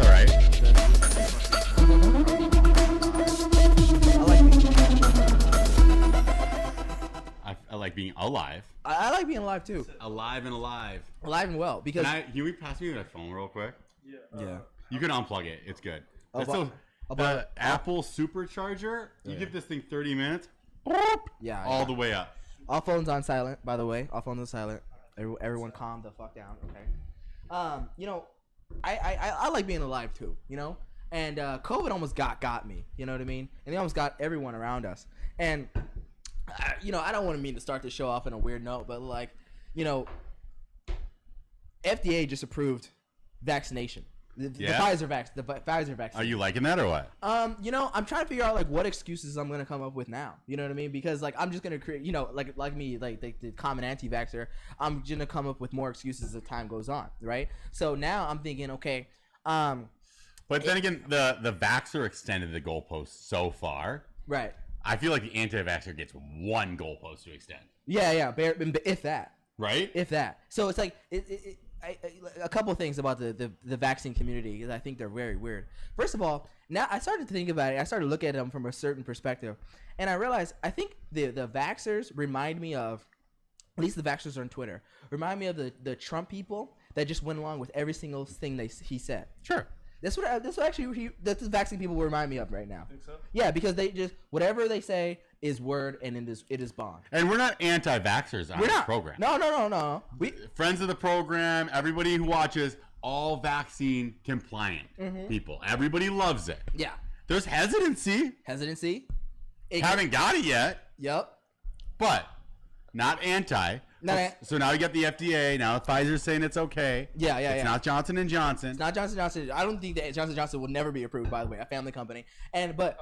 all right. I like being alive. I like being alive too. Alive and alive. Alive and well. Because can you pass me that phone real quick? Yeah. You can unplug it. It's good. The Apple supercharger. You give this thing 30 minutes. Yeah. All the way up. All phones on silent, by the way. All phones on silent. Everyone calm the fuck down, okay? You know, I like being alive too, you know? And COVID almost got me, you know what I mean? And it almost got everyone around us. And, you know, I don't want to mean to start the show off on a weird note, but like, you know, FDA just approved vaccination. The Pfizer vaccine. Are you liking that or what? You know, I'm trying to figure out like what excuses I'm gonna come up with now. You know what I mean? Because like I'm just gonna create, you know, like me, like the common anti-vaxxer. I'm gonna come up with more excuses as time goes on, right? So now I'm thinking, okay, but then again, the vaxxer extended the goalpost so far. Right. I feel like the anti-vaxxer gets one goalpost to extend. Yeah, if that. Right. If that. So it's like a couple of things about the vaccine community because I think they're very weird. First of all, now I started to think about it. I started to look at them from a certain perspective, and I realized I think the vaxxers remind me of, at least the vaxxers on Twitter, remind me of the Trump people that just went along with every single thing he said. Sure. That's what the vaccine people will remind me of right now. Think so? Yeah, because they just whatever they say is word and it is bond. And we're not anti-vaxxers on this program. No. We friends of the program, everybody who watches, all vaccine compliant people. Everybody loves it. Yeah. There's hesitancy. Haven't got it yet. Yep. But not anti. So now you got the FDA. Now Pfizer's saying it's okay. Yeah. It's not Johnson & Johnson. It's not Johnson & Johnson. I don't think that Johnson & Johnson will never be approved, by the way, a family company. But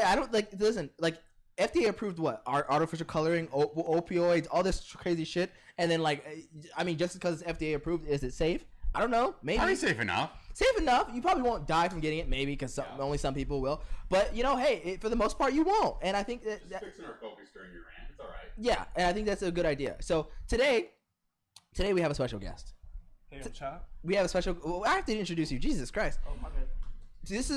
I don't listen, FDA approved what? Artificial coloring, opioids, all this crazy shit. And then just because it's FDA approved, is it safe? I don't know. Maybe. Probably safe enough. Safe enough. You probably won't die from getting it, maybe, because only some people will. But, you know, hey, for the most part, you won't. And I think that... Just fixing our focus during your rant. It's all right. Yeah, and I think that's a good idea. So, today we have a special guest. Hey, I'm Chop. We have a special... Well, I have to introduce you. Jesus Christ. Oh, my bad. This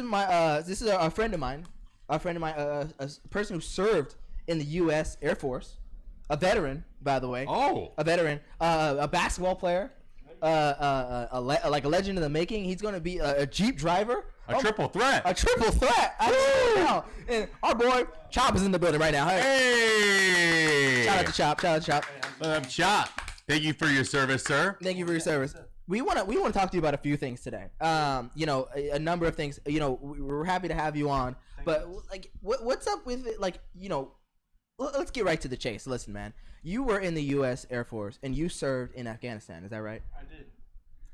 is a friend of mine. A person who served in the U.S. Air Force. A veteran, by the way. Oh. A veteran. A basketball player. A legend in the making. He's going to be a Jeep driver. A triple threat. I don't know. And our boy Chop is in the building right now. Hey. Shout out to Chop. Chop. Thank you for your service, sir. Thank you for your service. We want to talk to you about a few things today. You know, a number of things. You know, we're happy to have you on. But like, what's up with it? Like, you know, let's get right to the chase. Listen, man, you were in the U.S. Air Force and you served in Afghanistan. Is that right? I did.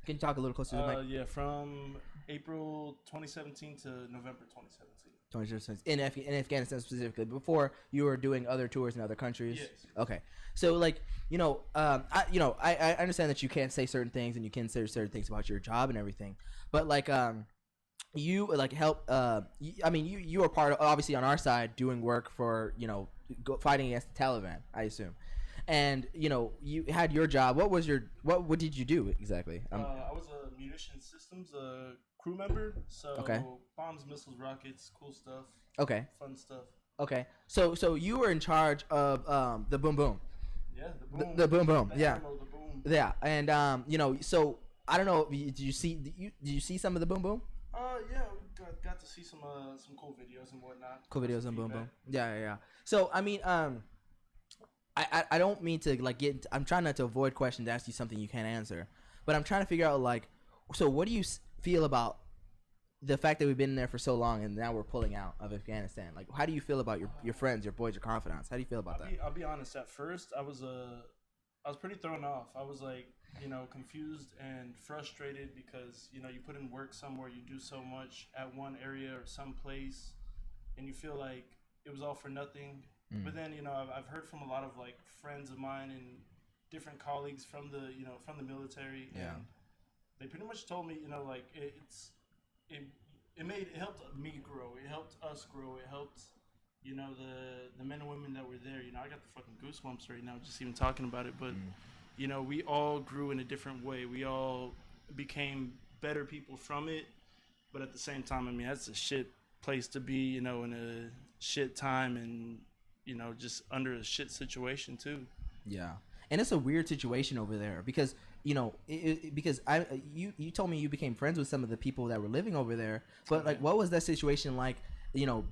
Can you talk a little closer to the mic? Yeah, from April 2017 to November 2017. 2017 in Afghanistan specifically. Before you were doing other tours in other countries. Yes. Okay. So like, you know, I understand that you can't say certain things and you can't say certain things about your job and everything, but like you like help. I mean, you were part of, obviously on our side doing work for, you know, fighting against the Taliban, I assume. And you know, you had your job. What did you do exactly? I was a munition systems crew member. So bombs, missiles, rockets, cool stuff. Okay. Fun stuff. Okay. So you were in charge of the boom boom. Yeah, the boom. The boom boom. The Yeah. ammo, the boom. Yeah. And you know, so I don't know. Did you see some of the boom boom? Yeah, we got to see some cool videos and whatnot. Cool videos on boom boom. Yeah. So I mean, I don't mean to like get. I'm trying not to avoid questions, ask you something you can't answer, but I'm trying to figure out like, so what do you feel about the fact that we've been there for so long and now we're pulling out of Afghanistan? Like, how do you feel about your friends, your boys, your confidants? How do you feel about that? I'll be honest. At first, I was pretty thrown off. I was like, you know, confused and frustrated because, you know, you put in work somewhere, you do so much at one area or some place, and you feel like it was all for nothing. But then, you know, I've heard from a lot of like friends of mine and different colleagues from the military, and they pretty much told me, you know, like it helped me grow, it helped us grow, it helped, you know, the men and women that were there. You know, I got the fucking goosebumps right now just even talking about it. But you know, we all grew in a different way. We all became better people from it. But at the same time, I mean, that's a shit place to be, you know, in a shit time and, you know, just under a shit situation too. Yeah, and it's a weird situation over there because you know because you told me you became friends with some of the people that were living over there, but like what was that situation like? You know,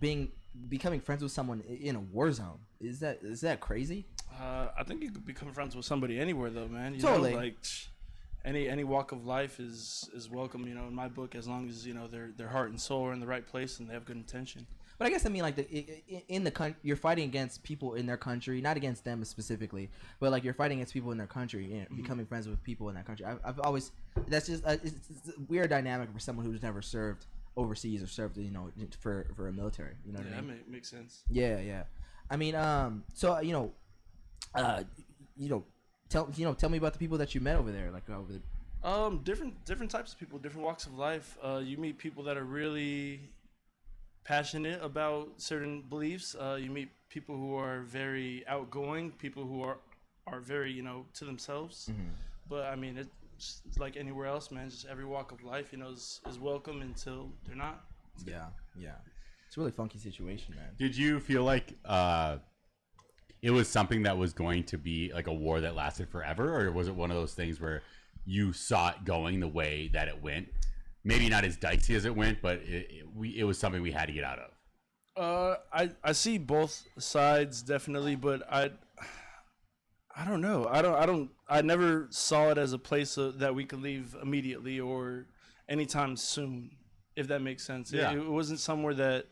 becoming friends with someone in a war zone, is that crazy? I think you could become friends with somebody anywhere though, man. You Totally. know, like any walk of life is welcome. You know, in my book, as long as you know their heart and soul are in the right place and they have good intention. But I guess I mean like in the country, you're fighting against people in their country, not against them specifically, but like you're fighting against people in their country, you know, becoming friends with people in that country. I've always that's just it's a weird dynamic for someone who's never served overseas or served, you know, for a military. You know what I mean? That makes sense. Yeah. I mean, so you know, tell me about the people that you met over there, like over there. Different types of people, different walks of life. You meet people that are really passionate about certain beliefs. You meet people who are very outgoing, people who are very, you know, to themselves. Mm-hmm. But I mean, it's like anywhere else, man. Just every walk of life, you know, is welcome until they're not. Yeah. It's a really funky situation, man. Did you feel like it was something that was going to be like a war that lasted forever, or was it one of those things where you saw it going the way that it went? Maybe not as dicey as it went, but it was something we had to get out of. I see both sides definitely, but I don't know. I never saw it as a place that we could leave immediately or anytime soon, if that makes sense. Yeah. It wasn't somewhere that,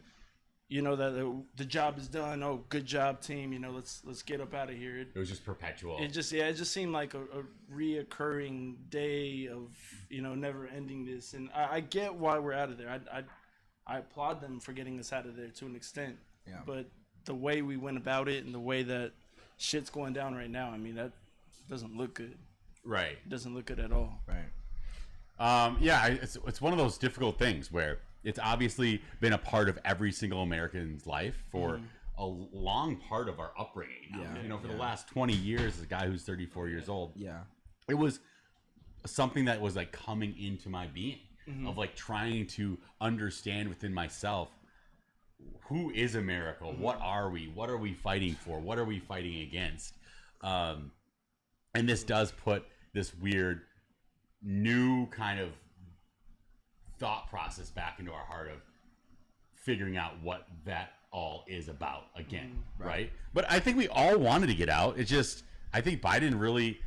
you know, that the job is done. Oh, good job, team. You know, let's get up out of here. It was just perpetual. It just seemed like a reoccurring day of, you know, never ending this. And I get why we're out of there. I applaud them for getting us out of there to an extent. Yeah. But the way we went about it and the way that shit's going down right now, I mean, that doesn't look good. Right. It doesn't look good at all. Right. Yeah, it's one of those difficult things where it's obviously been a part of every single American's life for a long part of our upbringing. Yeah. You know, for the last 20 years, as a guy who's 34 years old, Yeah. it was something that was like coming into my being of like trying to understand within myself, who is America? What are we? What are we fighting for? What are we fighting against? And this does put this weird new kind of thought process back into our heart of figuring out what that all is about again, right? But I think we all wanted to get out. It's just, I think Biden really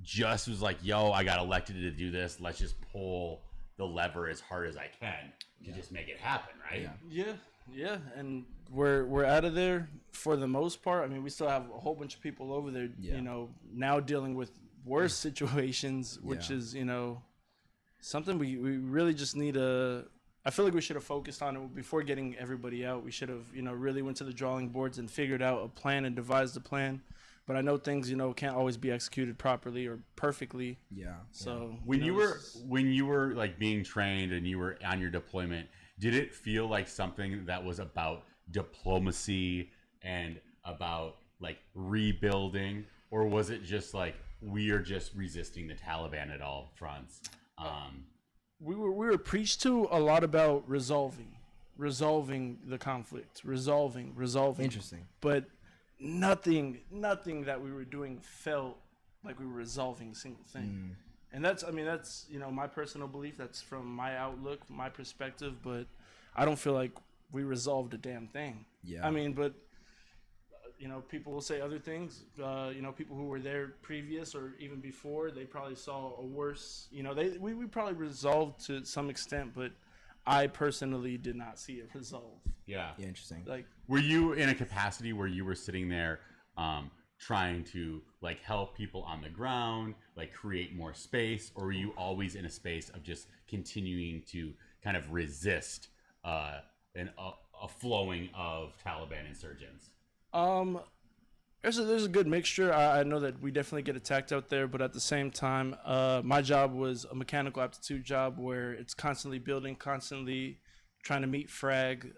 just was like, yo, I got elected to do this. Let's just pull the lever as hard as I can to just make it happen, right? Yeah, and we're out of there for the most part. I mean, we still have a whole bunch of people over there, you know, now dealing with worse situations, which is, you know, something we really just need I feel like we should have focused on it before getting everybody out. We should have, you know, really went to the drawing boards and figured out a plan and devised a plan. But I know things, you know, can't always be executed properly or perfectly. Yeah. So when you were like being trained and you were on your deployment, did it feel like something that was about diplomacy and about like rebuilding, or was it just like we are just resisting the Taliban at all fronts? We were preached to a lot about resolving the conflict, resolving. Interesting. But nothing that we were doing felt like we were resolving a single thing. And that's you know, my personal belief. That's from my outlook, my perspective. But I don't feel like we resolved a damn thing. Yeah. I mean, but you know, people will say other things. You know, people who were there previous or even before, they probably saw a worse. You know, we probably resolved to some extent, but I personally did not see it resolve. Yeah. Interesting. Like, Were you in a capacity where you were sitting there trying to like help people on the ground, like create more space, or were you always in a space of just continuing to kind of resist a flowing of Taliban insurgents? there's a good mixture. I know that we definitely get attacked out there, but at the same time, my job was a mechanical aptitude job where it's constantly building, constantly trying to meet frag,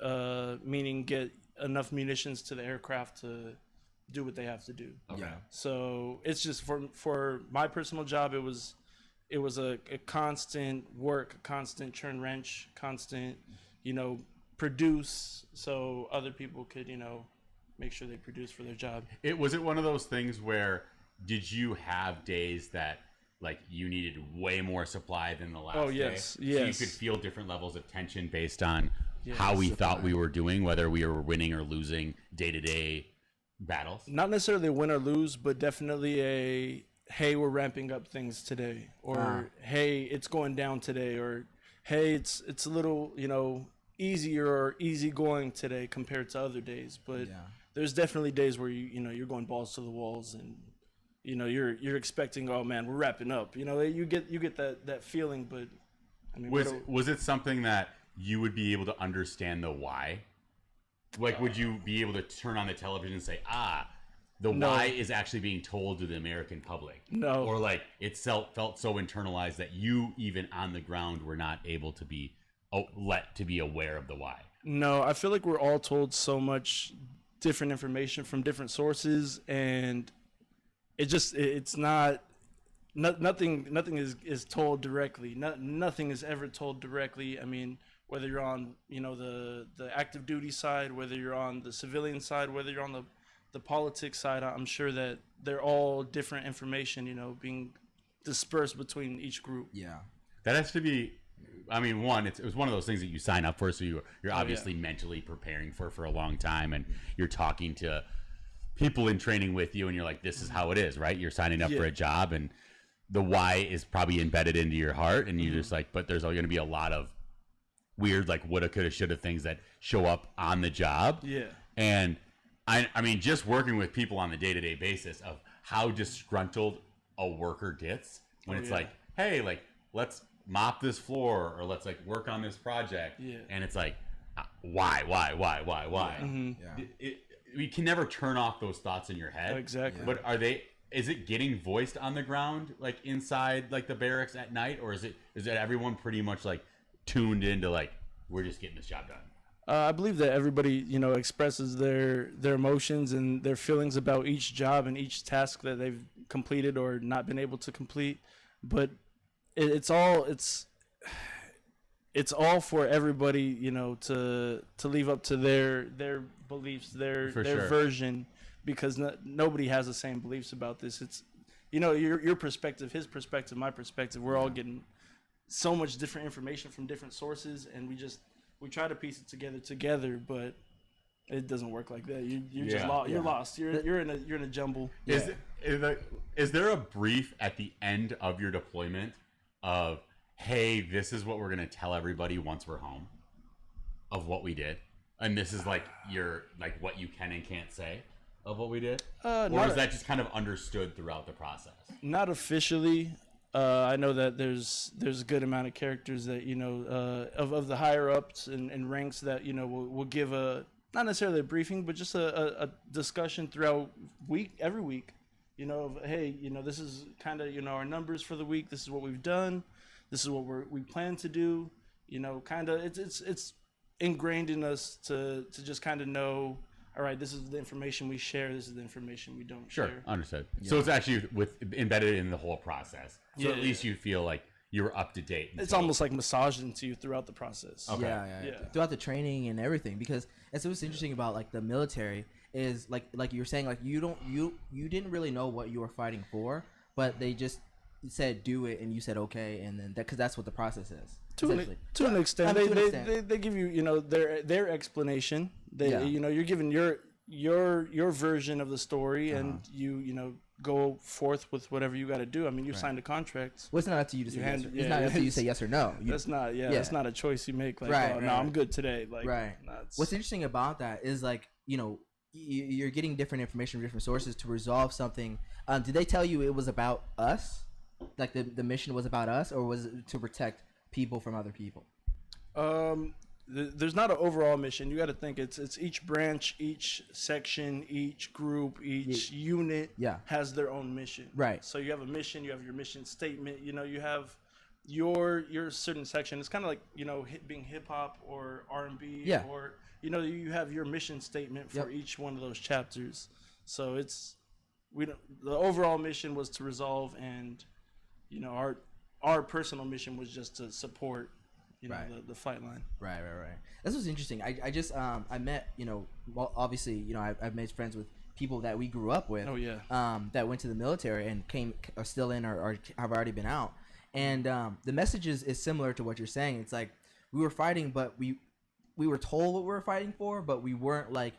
meaning get enough munitions to the aircraft to do what they have to do. Yeah. So it's just for my personal job, it was it was a constant work, a constant churn wrench, constant, produce so other people could, make sure they produce for their job. Was it one of those things where did you have days that like you needed way more supply than the last Oh, yes, day? yes. So you could feel different levels of tension based on Yes. how we thought we were doing, whether we were winning or losing day-to-day battles? Not necessarily win or lose, but definitely hey, we're ramping up things today, or hey, it's going down today, or hey, it's a little, easier or easygoing today compared to other days. But there's definitely days where you're going balls to the walls, and you're expecting, oh man, we're wrapping up. You get that feeling. But I mean, was it something that you would be able to understand the why? Like, would you be able to turn on the television and say, the why is actually being told to the American public? No. Or like it felt so internalized that you even on the ground were not able to be let to be aware of the why? No, I feel like we're all told so much different information from different sources, and it's not nothing is told directly. Nothing is ever told directly. I mean, whether you're on the active duty side, whether you're on the civilian side, whether you're on the politics side, I'm sure that they're all different information, being dispersed between each group. Yeah. That has to be, I mean, it was one of those things that you sign up for, so you're obviously mentally preparing for a long time, and you're talking to people in training with you, and you're like, this is how it is, right? You're signing up for a job, and the why is probably embedded into your heart, and you're just like, but there's going to be a lot of weird, like, woulda, coulda, shoulda things that show up on the job. Yeah. And I mean, just working with people on the day-to-day basis of how disgruntled a worker gets when it's like, hey, like, let's mop this floor, or let's like work on this project. Yeah. And it's like, why? Mm-hmm. Yeah. We can never turn off those thoughts in your head. Exactly. But is it getting voiced on the ground, like inside like the barracks at night, or is it everyone pretty much like tuned into like, we're just getting this job done? I believe that everybody, expresses their emotions and their feelings about each job and each task that they've completed or not been able to complete. But it's all for everybody, to leave up to their beliefs, their version, because nobody has the same beliefs about this. It's, your perspective, his perspective, my perspective. We're all getting so much different information from different sources, and we try to piece it together, but it doesn't work like that. You're just lost. You're lost. You're in a jumble. Is there a brief at the end of your deployment of, hey, this is what we're gonna tell everybody once we're home of what we did, and this is like what you can and can't say of what we did, or is that just kind of understood throughout the process? Not officially. I know that there's a good amount of characters that of the higher ups and ranks that will give not necessarily a briefing, but just a discussion throughout every week. Of, hey, this is kind of our numbers for the week. This is what we've done. This is what we plan to do. Kind of it's ingrained in us to just kind of know. All right, this is the information we share. This is the information we don't share. Sure, understood. Yeah. So it's actually embedded in the whole process. So at least you feel like you're up to date. It's almost like massaged into you throughout the process. Okay. Yeah. Throughout the training and everything, because that's what's interesting about like the military is like you were saying, like you didn't really know what you were fighting for, but they just said do it and you said okay, and then because that's what the process is. To an extent, they give you their explanation. You're given your version of the story, and you go forth with whatever you got to do. I mean, you signed a contract. Well, it's not up to you to say yes. It's not up to you to say yes or no. That's not a choice you make. Like, no, I'm good today. Like, What's interesting about that is like you're getting different information from different sources to resolve something. Did they tell you it was about us? Like the mission was about us, or was it to protect people from other people? There's not an overall mission. You got to think it's each branch, each section, each group, each unit has their own mission. Right. So you have a mission, you have your mission statement, you have your certain section. It's kind of like, being hip hop or R&B or you have your mission statement for each one of those chapters. So the overall mission was to resolve, and our personal mission was just to support, you know, Right. the fight line. Right. This was interesting. I just I met, you know, well, obviously, you know, I've made friends with people that we grew up with. Oh yeah. That went to the military and are still in or have already been out. And the message is similar to what you're saying. It's like we were fighting, but we were told what we were fighting for, but we weren't like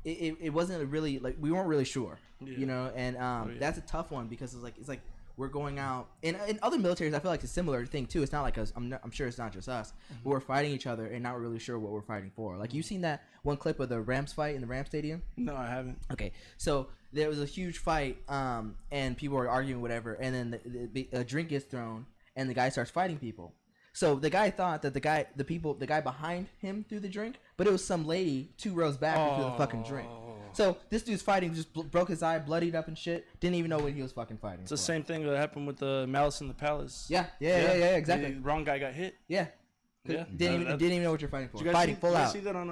it wasn't really like we weren't really sure, you know. And that's a tough one because it's like we're going out and in other militaries. I feel like it's a similar thing too. It's not like us. I'm sure it's not just us. But we're fighting each other and not really sure what we're fighting for. Like, you seen that one clip of the Rams fight in the Rams stadium? No, I haven't. Okay, so there was a huge fight, and people were arguing whatever, and then a drink gets thrown, and the guy starts fighting people. So the guy thought that the guy behind him threw the drink, but it was some lady 2 rows back who threw the fucking drink. So this dude's fighting, just broke his eye, bloodied up and shit. Didn't even know what he was fucking fighting. It's the same thing that happened with the Malice in the Palace. Yeah, exactly. The wrong guy got hit. Yeah. Yeah. Didn't even know what you're fighting for. Did you guys Fighting full out. see that on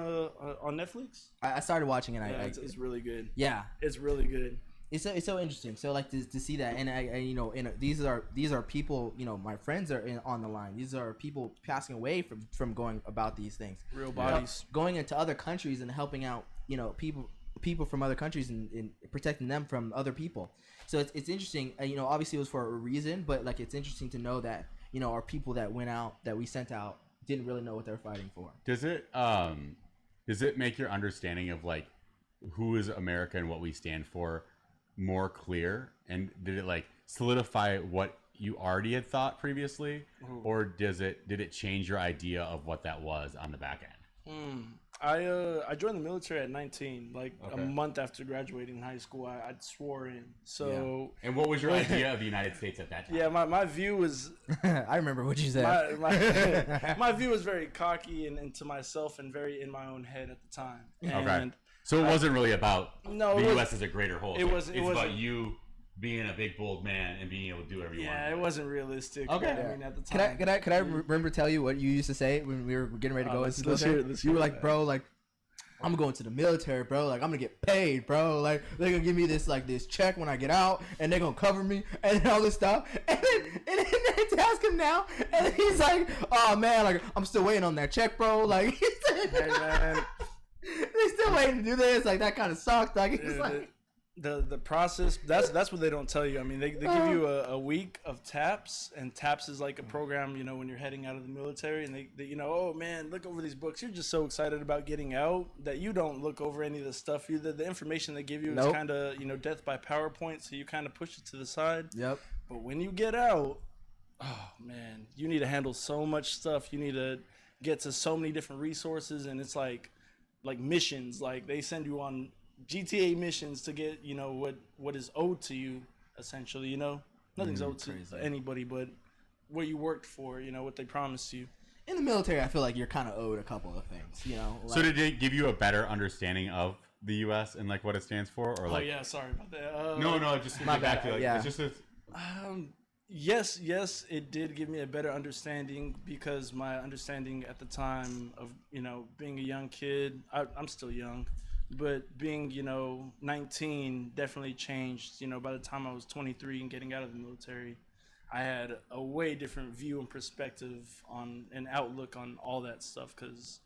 Netflix? I started watching it. Yeah, it's really good. Yeah. It's really good. It's so interesting. So like to see that, and I you know, these are people, you know, my friends are on the line. These are people passing away from going about these things. Real bodies. Going into other countries and helping out, you know, people from other countries and protecting them from other people. So it's interesting. You know, obviously it was for a reason, but like it's interesting to know that, you know, our people that went out, that we sent out, didn't really know what they're fighting for. Does it make your understanding of like who is America and what we stand for more clear? And did it like solidify what you already had thought previously? Ooh. Or did it change your idea of what that was on the back end? I joined the military at 19, like Okay. a month after graduating high school. I swore in. So And what was your idea of the United States at that time? yeah, my view was I remember what you said. my view was very cocky and to myself and very in my own head at the time. Okay. And So it wasn't really about No, the it was- U.S. as a greater whole. it was- it It's wasn't. about you being a big bold man and being able to do whatever you yeah, want. it wasn't realistic. Okay. I mean, at the time. Could I remember tell you what you used to say when we were getting ready to go let's- into the let's hear military? it, let's You hear were it. like, bro, like I'm going to the military, bro. Like I'm gonna get paid, bro. Like they're gonna give me this check when I get out, and they're gonna cover me and all this stuff. And then they ask him now, and then he's like, oh man, like I'm still waiting on that check, bro. Like Hey, man. they still waiting to do this. Like that kind of sucked. Like it's Yeah, like. the process, that's what they don't tell you. I mean, they give you a week of TAPS, and TAPS is like a program, you know, when you're heading out of the military, and they you know, oh man, look over these books. You're just so excited about getting out that you don't look over any of the stuff. The information they give you is Nope. kind of, you know, death by PowerPoint, so you kind of push it to the side. Yep. But when you get out, oh man, you need to handle so much stuff. You need to get to so many different resources, and it's like missions. Like they send you on GTA missions to get, you know, what is owed to you, essentially. You know, nothing's owed to crazy. anybody, but what you worked for. You know, what they promised you. In the military, I feel like you're kind of owed a couple of things, you know. So did it give you a better understanding of the U.S. and like what it stands for, or like? Oh yeah, sorry about that. No, just to My get back bad, to like, yeah. it's just a, Yes, it did give me a better understanding, because my understanding at the time of, you know, being a young kid, I'm still young, but being, you know, 19 definitely changed. You know, by the time I was 23 and getting out of the military, I had a way different view and perspective on an outlook on all that stuff, because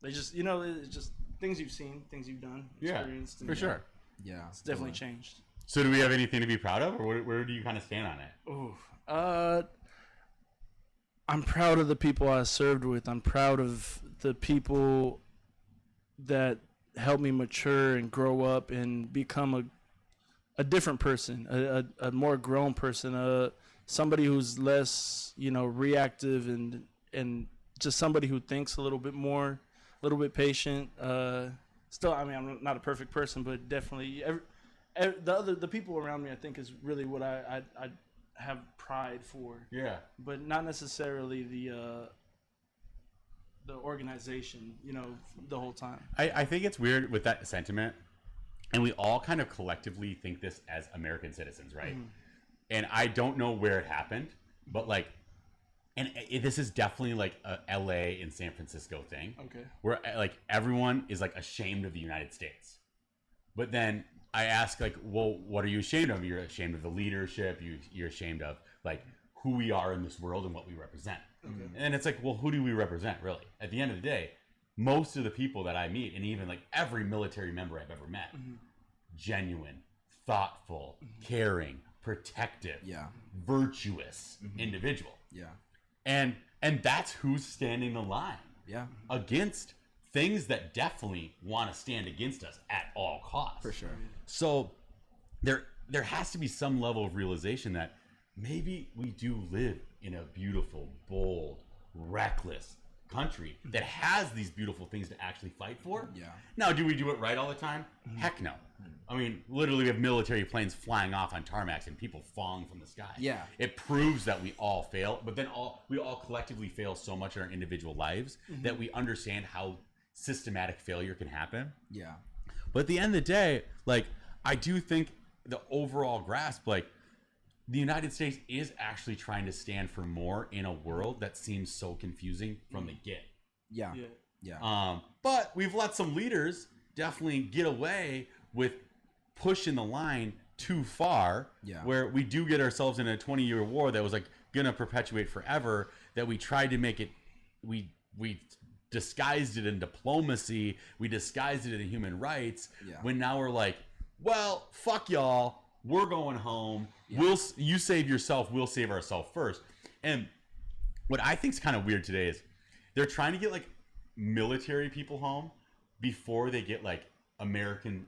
they just, you know, it's just things you've seen, things you've done, experienced. for sure. Yeah, It's definitely changed. So do we have anything to be proud of, or where do you kind of stand on it? Ooh, I'm proud of the people I served with. I'm proud of the people that helped me mature and grow up and become a different person, a more grown person, somebody who's less, you know, reactive and just somebody who thinks a little bit more, a little bit patient. Still, I mean, I'm not a perfect person, but definitely the people around me, I think, is really what I have pride for. Yeah. But not necessarily the organization, you know, the whole time. I think it's weird with that sentiment, and we all kind of collectively think this as American citizens, right? Mm-hmm. And I don't know where it happened, but like, and this is definitely like a LA and San Francisco thing. Okay. Where like everyone is like ashamed of the United States, but then I ask like, well, what are you ashamed of? You're ashamed of the leadership. You're ashamed of like who we are in this world and what we represent. And it's like, well, who do we represent, really? At the end of the day, most of the people that I meet, and even like every military member I've ever met, genuine, thoughtful, caring, protective, virtuous individual. And that's who's standing the line against things that definitely want to stand against us at all costs. For sure. So there has to be some level of realization that maybe we do live in a beautiful, bold, reckless country that has these beautiful things to actually fight for. Now, do we do it right all the time? Heck no. I mean, literally we have military planes flying off on tarmacs and people falling from the sky. It proves that we all fail, but then we all collectively fail so much in our individual lives that we understand how systematic failure can happen. But at the end of the day, like, I do think the overall grasp, like, the United States is actually trying to stand for more in a world that seems so confusing from the get. But we've let some leaders definitely get away with pushing the line too far, where we do get ourselves in a 20-year war that was like gonna perpetuate forever, that we tried to make it, we disguised it in diplomacy, we disguised it in human rights, when now we're like, well, fuck y'all, we're going home, you save yourself, we'll save ourselves first. And what I think is kind of weird today is they're trying to get like military people home before they get like American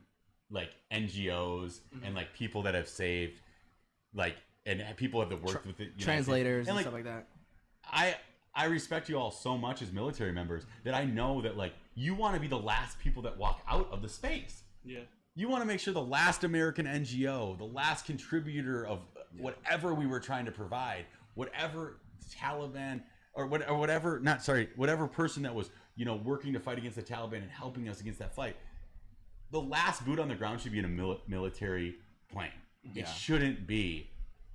like NGOs and like people that have saved, like, and people have worked with it, translators and like, stuff like that. I respect you all so much as military members that I know that like you want to be the last people that walk out of the space. You want to make sure the last American NGO, the last contributor of whatever we were trying to provide, whatever Taliban or whatever person that was, working to fight against the Taliban and helping us against that fight, the last boot on the ground should be in a military plane. It shouldn't be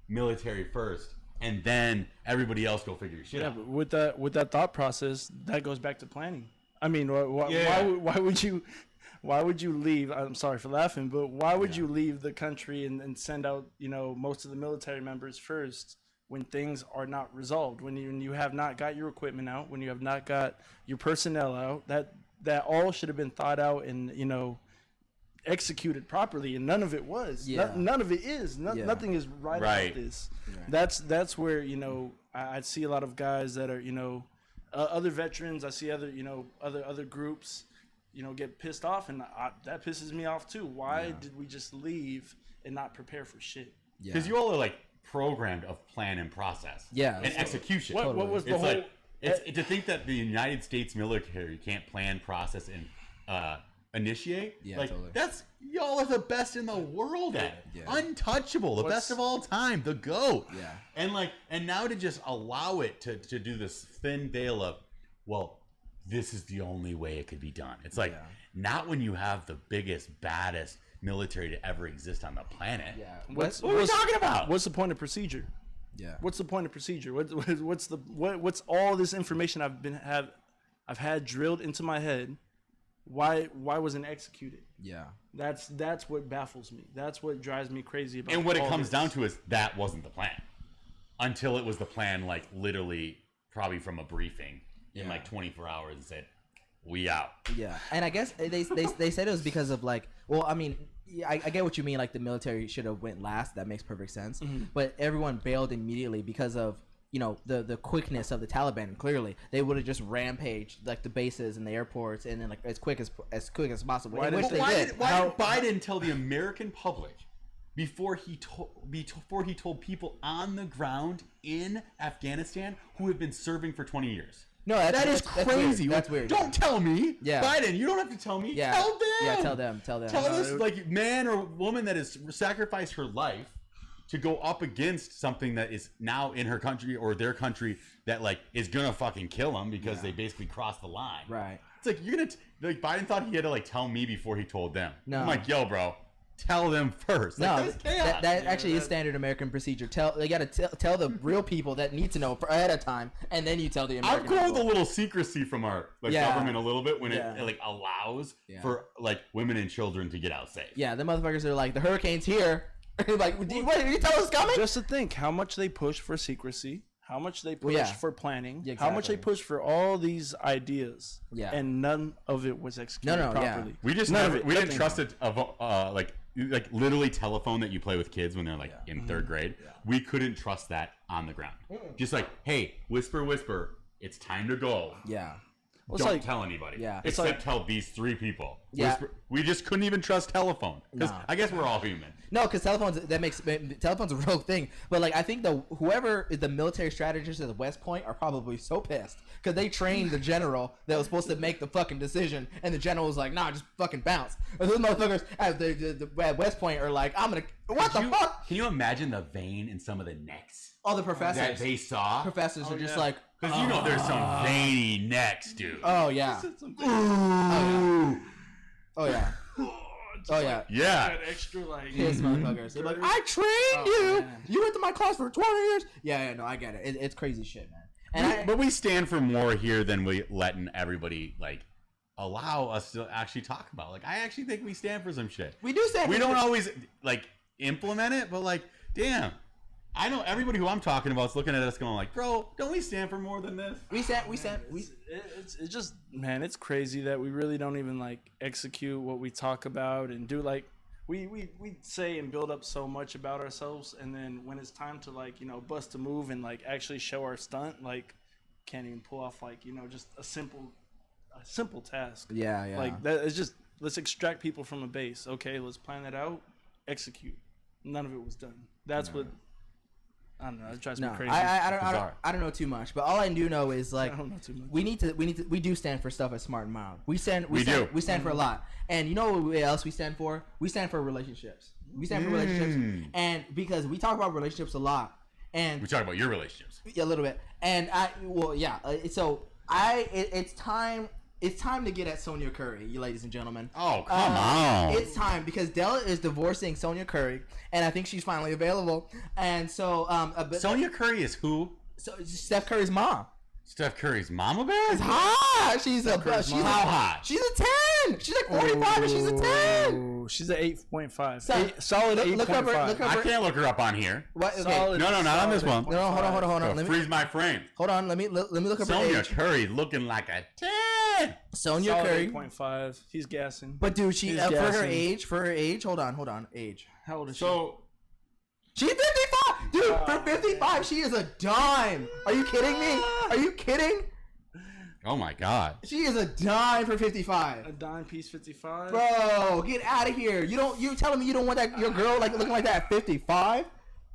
military first and then everybody else go figure your shit out. But with that thought process, that goes back to planning. I mean, why would you leave? I'm sorry for laughing, but why would you leave the country and send out, most of the military members first when things are not resolved, when you have not got your equipment out, when you have not got your personnel out? That all should have been thought out and, executed properly, and none of it was. None of it is. Nothing is right about this. That's where, I see a lot of guys that are, other veterans. I see other, other groups, get pissed off, and that pisses me off too. Why did we just leave and not prepare for shit? Because you all are like programmed of plan and process. And execution. What was the whole? It's to think that the United States military can't plan, process, and initiate. That's, y'all are the best in the world at it. Untouchable, the best of all time, the GOAT. And now to just allow it to do this thin veil of, well, this is the only way it could be done. It's like, not when you have the biggest, baddest military to ever exist on the planet. What are we talking about? What's the point of procedure? What's the point of procedure? What's all this information I've had drilled into my head? Why wasn't it executed? That's what baffles me. That's what drives me crazy about. And what it comes down to is that wasn't the plan until it was the plan, like literally probably from a briefing in like 24 hours and said, we out. And I guess they said it was because of like, well, I mean, I get what you mean, like the military should have went last. That makes perfect sense. But everyone bailed immediately because of, the quickness of the Taliban. Clearly they would have just rampaged like the bases and the airports and then like as quick as possible. Why did Biden tell the American public before he told people on the ground in Afghanistan who have been serving for 20 years? No, that is crazy. That's weird. Don't tell me. Biden, you don't have to tell me. Tell them. Tell this like man or woman that has sacrificed her life to go up against something that is now in her country or their country that like is gonna fucking kill them because they basically crossed the line. It's like you're gonna like Biden thought he had to like tell me before he told them. I'm like, yo, bro, tell them first. Like, that actually is standard American procedure. They gotta tell the real people that need to know ahead of time, and then you tell the American. I'm cool with a little secrecy from our government a little bit when it like allows for like women and children to get out safe. The motherfuckers are like, the hurricane's here. Like, did you tell us coming? Just to think how much they push for secrecy, how much they push for planning, Yeah, how much they exactly. push for all these ideas, and none of it was executed properly. We just None of we it. didn't trust it like literally telephone that you play with kids when they're like in third grade. We couldn't trust that on the ground. Just like, hey, whisper, whisper, it's time to go. Yeah. Well, it's Don't like, tell anybody. Yeah. It's Except like- tell these 3 people. Yeah. Whisper. We just couldn't even trust telephone. Because Nah. I guess we're all human. No, because telephone's a real thing. But like, I think whoever is the military strategist at the West Point are probably so pissed because they trained the general that was supposed to make the fucking decision, and the general was like, "Nah, just fucking bounce." And those motherfuckers at West Point are like, "I'm gonna what the fuck?" Can you imagine the vein in some of the necks All the that professors, they saw? are just like, Because you know there's some veiny necks, dude. "Oh yeah, oh yeah, oh yeah." Yeah. that extra like. Piss motherfuckers. They're like, "I trained you. Man. You went to my class for 20 years." Yeah, no, I get it. It's crazy shit, man. And But we stand for more here than we letting everybody like allow us to actually talk about. Like, I actually think we stand for some shit. we do stand. We for don't shit. always like implement it, but like, damn, I know everybody who I'm talking about is looking at us going like, bro, don't we stand for more than this? We stand. It's just, man, it's crazy that we really don't even like execute what we talk about and do. Like we say and build up so much about ourselves, and then when it's time to like, you know, bust a move and like actually show our stunt, like can't even pull off like, you know, just a simple task. Yeah. Like that, it's just, let's extract people from a base. Okay, let's plan that out, execute. None of it was done. That's what, I don't know. It drives me No, crazy. I don't know too much, but all I do know is like I don't know too much. we do stand for stuff at Smart and Mild. We stand for a lot, and you know what else we stand for? We stand for relationships. We stand for relationships, and because we talk about relationships a lot, and We talk about your relationships. a little bit, and it's time to get at Sonia Curry, you ladies and gentlemen. Oh, come on. It's time because Della is divorcing Sonia Curry, and I think she's finally available. And so, Sonia Curry is who? so Steph Curry's mom. Steph Curry's mama bear? It's hot. She's a Curry's mom. How hot? She's a 10. She's like 45, and she's a 10. Ooh, she's an 8.5. So, Solid look up 8.5. her- I can't look her up on here. What? Okay. Solid. No, not on this one. No, hold on. Go, Let me freeze my frame. hold on. Let me look up her Sonia age. Curry looking like a 10. Sonia Solid Curry. 8.5. He's gassing. But dude, she He's for her gassing. age. Hold on. Age. How old is she? So, She's 55, dude. For 55, she is a dime. Are you kidding me? Are you kidding? oh my God. She is a dime for 55. a dime piece 55. Bro, get out of here. You telling me you don't want that your girl like looking like that at 55?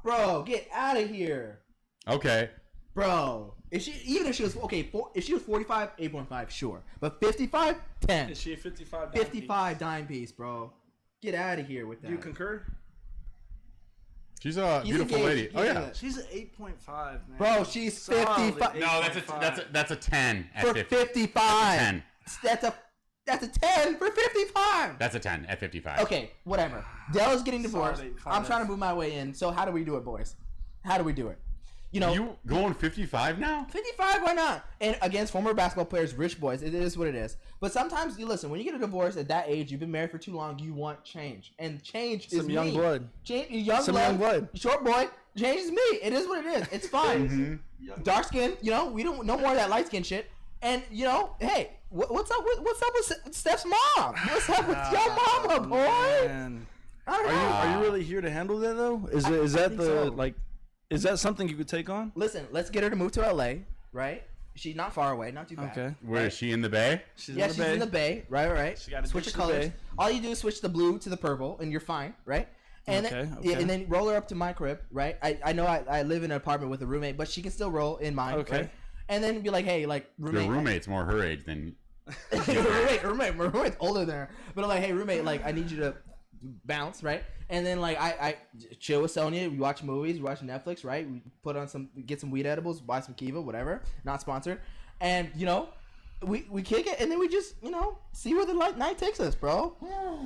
Bro, get out of here. Okay. Bro, if she was okay, if she was 45, 8.5, sure. But 55, 10. Is she a 55? Dime 55 dime piece, bro. Get out of here with that. piece? You concur? She's a He's beautiful engaged. lady. Oh yeah. She's an 8.5, man. Bro, she's Solid 55. No, 8.5. that's a 10 at For 50. 55. 10. That's a 10 for 55. That's a 10 at 55. Okay, whatever. Della's getting divorced. Solid 8.5. I'm trying to move my way in. So how do we do it, boys? How do we do it? You know, You going 55 now? 55, why not? And against former basketball players, rich boys, it is what it is. But sometimes, you listen, when you get a divorce at that age, you've been married for too long, you want change. And change is Some young me. blood. Young Some blood. Short boy. Change is me. It is what it is. It's fine. Dark skin, you know, we don't no more of that light skin shit. And, you know, hey, what's up with Steph's mom? What's up with your mama, boy? Man. I don't know. Are you really here to handle that though? Is I that think the so. like? Is that something you could take on? Listen, let's get her to move to LA, right? She's not far away, not too bad. Okay. Where is she in the Bay? She's Yeah, she's in the Bay. Right. She gotta Switch ditch the the colors. Bay. All you do is switch the blue to the purple, and you're fine, right? And Okay, then, okay. and then roll her up to my crib, right? I know I live in an apartment with a roommate, but she can still roll in mine. Okay. Right? And then be like, hey, like Your roommate. roommate's more her age than. My roommate's older than her. But I'm like, hey, roommate, like I need you to bounce, right? And then like I chill with Sonia. We watch movies, we watch Netflix, right? We put on we get some weed edibles, buy some Kiva, whatever. Not sponsored. And you know, we kick it, and then we just see where the night takes us, bro.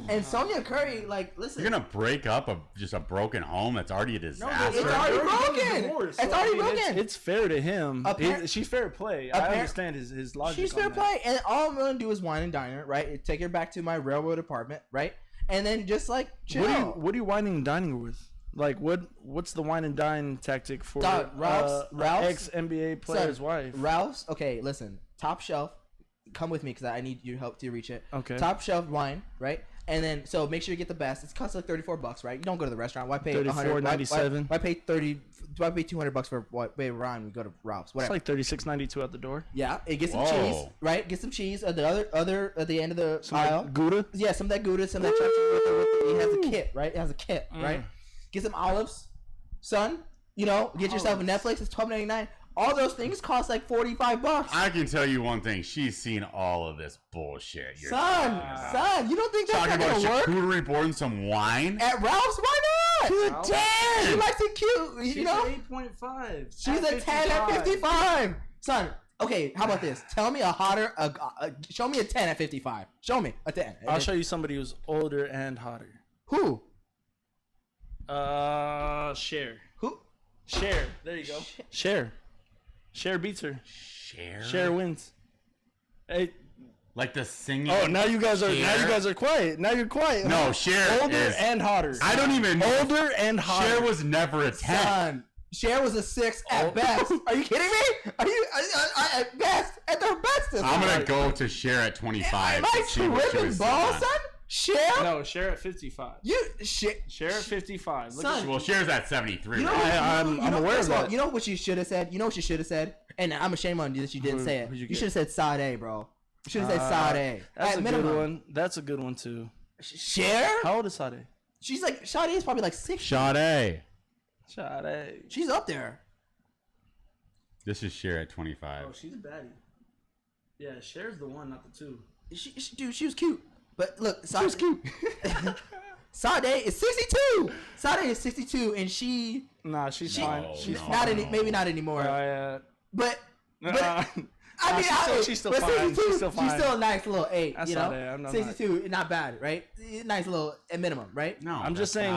And Sonia Curry, like, listen, You're gonna break up just a broken home that's already a disaster. it's already broken. It's already broken. It's fair to him. Appar- She's fair play. I understand his logic. She's on fair that. play, and all I'm gonna do is wine and dine her, right? Take her back to my railroad apartment, right? And then just like chill. What are you whining and dining with? Like what's the wine and dine tactic for Ralph's ex NBA player's wife? Ralph's. Okay, listen. Top shelf. Come with me because I need your help to reach it. Okay. Top shelf wine, right? And then so make sure you get the best. It costs like $34, right? You don't go to the restaurant. Why pay $100? Why pay $30? Why pay $200 for wine? We go to Ralph's. Whatever. It's like $36.92 at the door. Yeah, it gets some cheese, right? Get some cheese at the other at the end of the aisle. Like Gouda. Yeah, some of that Gouda, some of that chutney. It has a kit, right? It has a kit, right? Get some olives, son. You know, get yourself a Netflix. It's $12.99. All those things cost like $45. I can tell you one thing. She's seen all of this bullshit. Son, you don't think that's talking not about gonna work? charcuterie board and some wine? At Ralph's, why not? She's a 10. She likes it cute, you know? She's 8.5. She's a 10 at 55. Son, okay, how about this? Tell me show me a 10 at 55. Show me a 10. I'll show you somebody who's older and hotter. Who? Cher. Who? Cher. There you go. Cher. Cher beats her. Cher wins. Hey. Like the singing. Oh, now you guys are quiet. Now you're quiet. No, Cher older is, and hotter. I don't even know. Older and hotter. Cher was never a 10. Son, Cher was a 6 at best. Are you kidding me? Are you at best? At their best. I'm gonna go to Cher at 25. Am I tripping balls, son? Cher? No, Cher at 55. Cher at 55. Look Son, Well, Cher's at 73. You know, I'm aware of that. You know what you should have said? You know what you should have said? And I'm ashamed on you that you didn't say it. You should have said Sade, bro. You should have said Sade. That's at a minimum. good one. That's a good one, too. Cher? How old is Sade? She's like, Sade is probably like 6. Sade. Sade. She's up there. This is Cher at 25. Oh, she's a baddie. Yeah, Cher's the one, not the two. Dude, she was cute. But look, Sade was cute. Sade is 62. Sade is 62, and she. Nah, she's fine. She's fine. Maybe not anymore. But I mean, she's still fine. 62, She's still fine. She's still a nice little 8. That's you know, 62, not bad, right? Nice little at minimum, right? No, I'm just saying.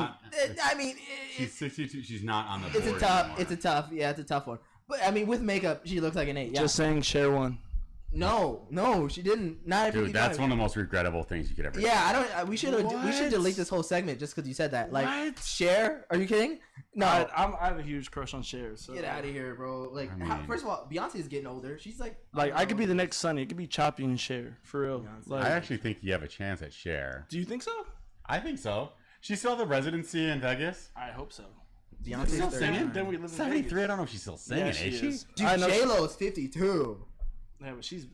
I mean, she's 62. She's not on the board. It's a tough. Anymore. It's a tough one. But I mean, with makeup, she looks like an 8. Yeah. Just saying, Cher won. No, she didn't. Not Dude, that's one of the most regrettable things you could ever. Yeah, I don't. We should delete this whole segment just because you said that. Like, what? Cher? Are you kidding? No, I have a huge crush on Cher. So. Get out of here, bro. Like, first of all, Beyonce is getting older. She's like, I could be the next Sunny. It could be Choppy and Cher for real. I actually think you have a chance at Cher. Do you think so? I think so. She still have the residency in Vegas. I hope so. Beyonce's still singing. Then we live in 73. Vegas. I don't know if she's still singing. Yeah, she is she? Dude, J-Lo's 52. Yeah, but she's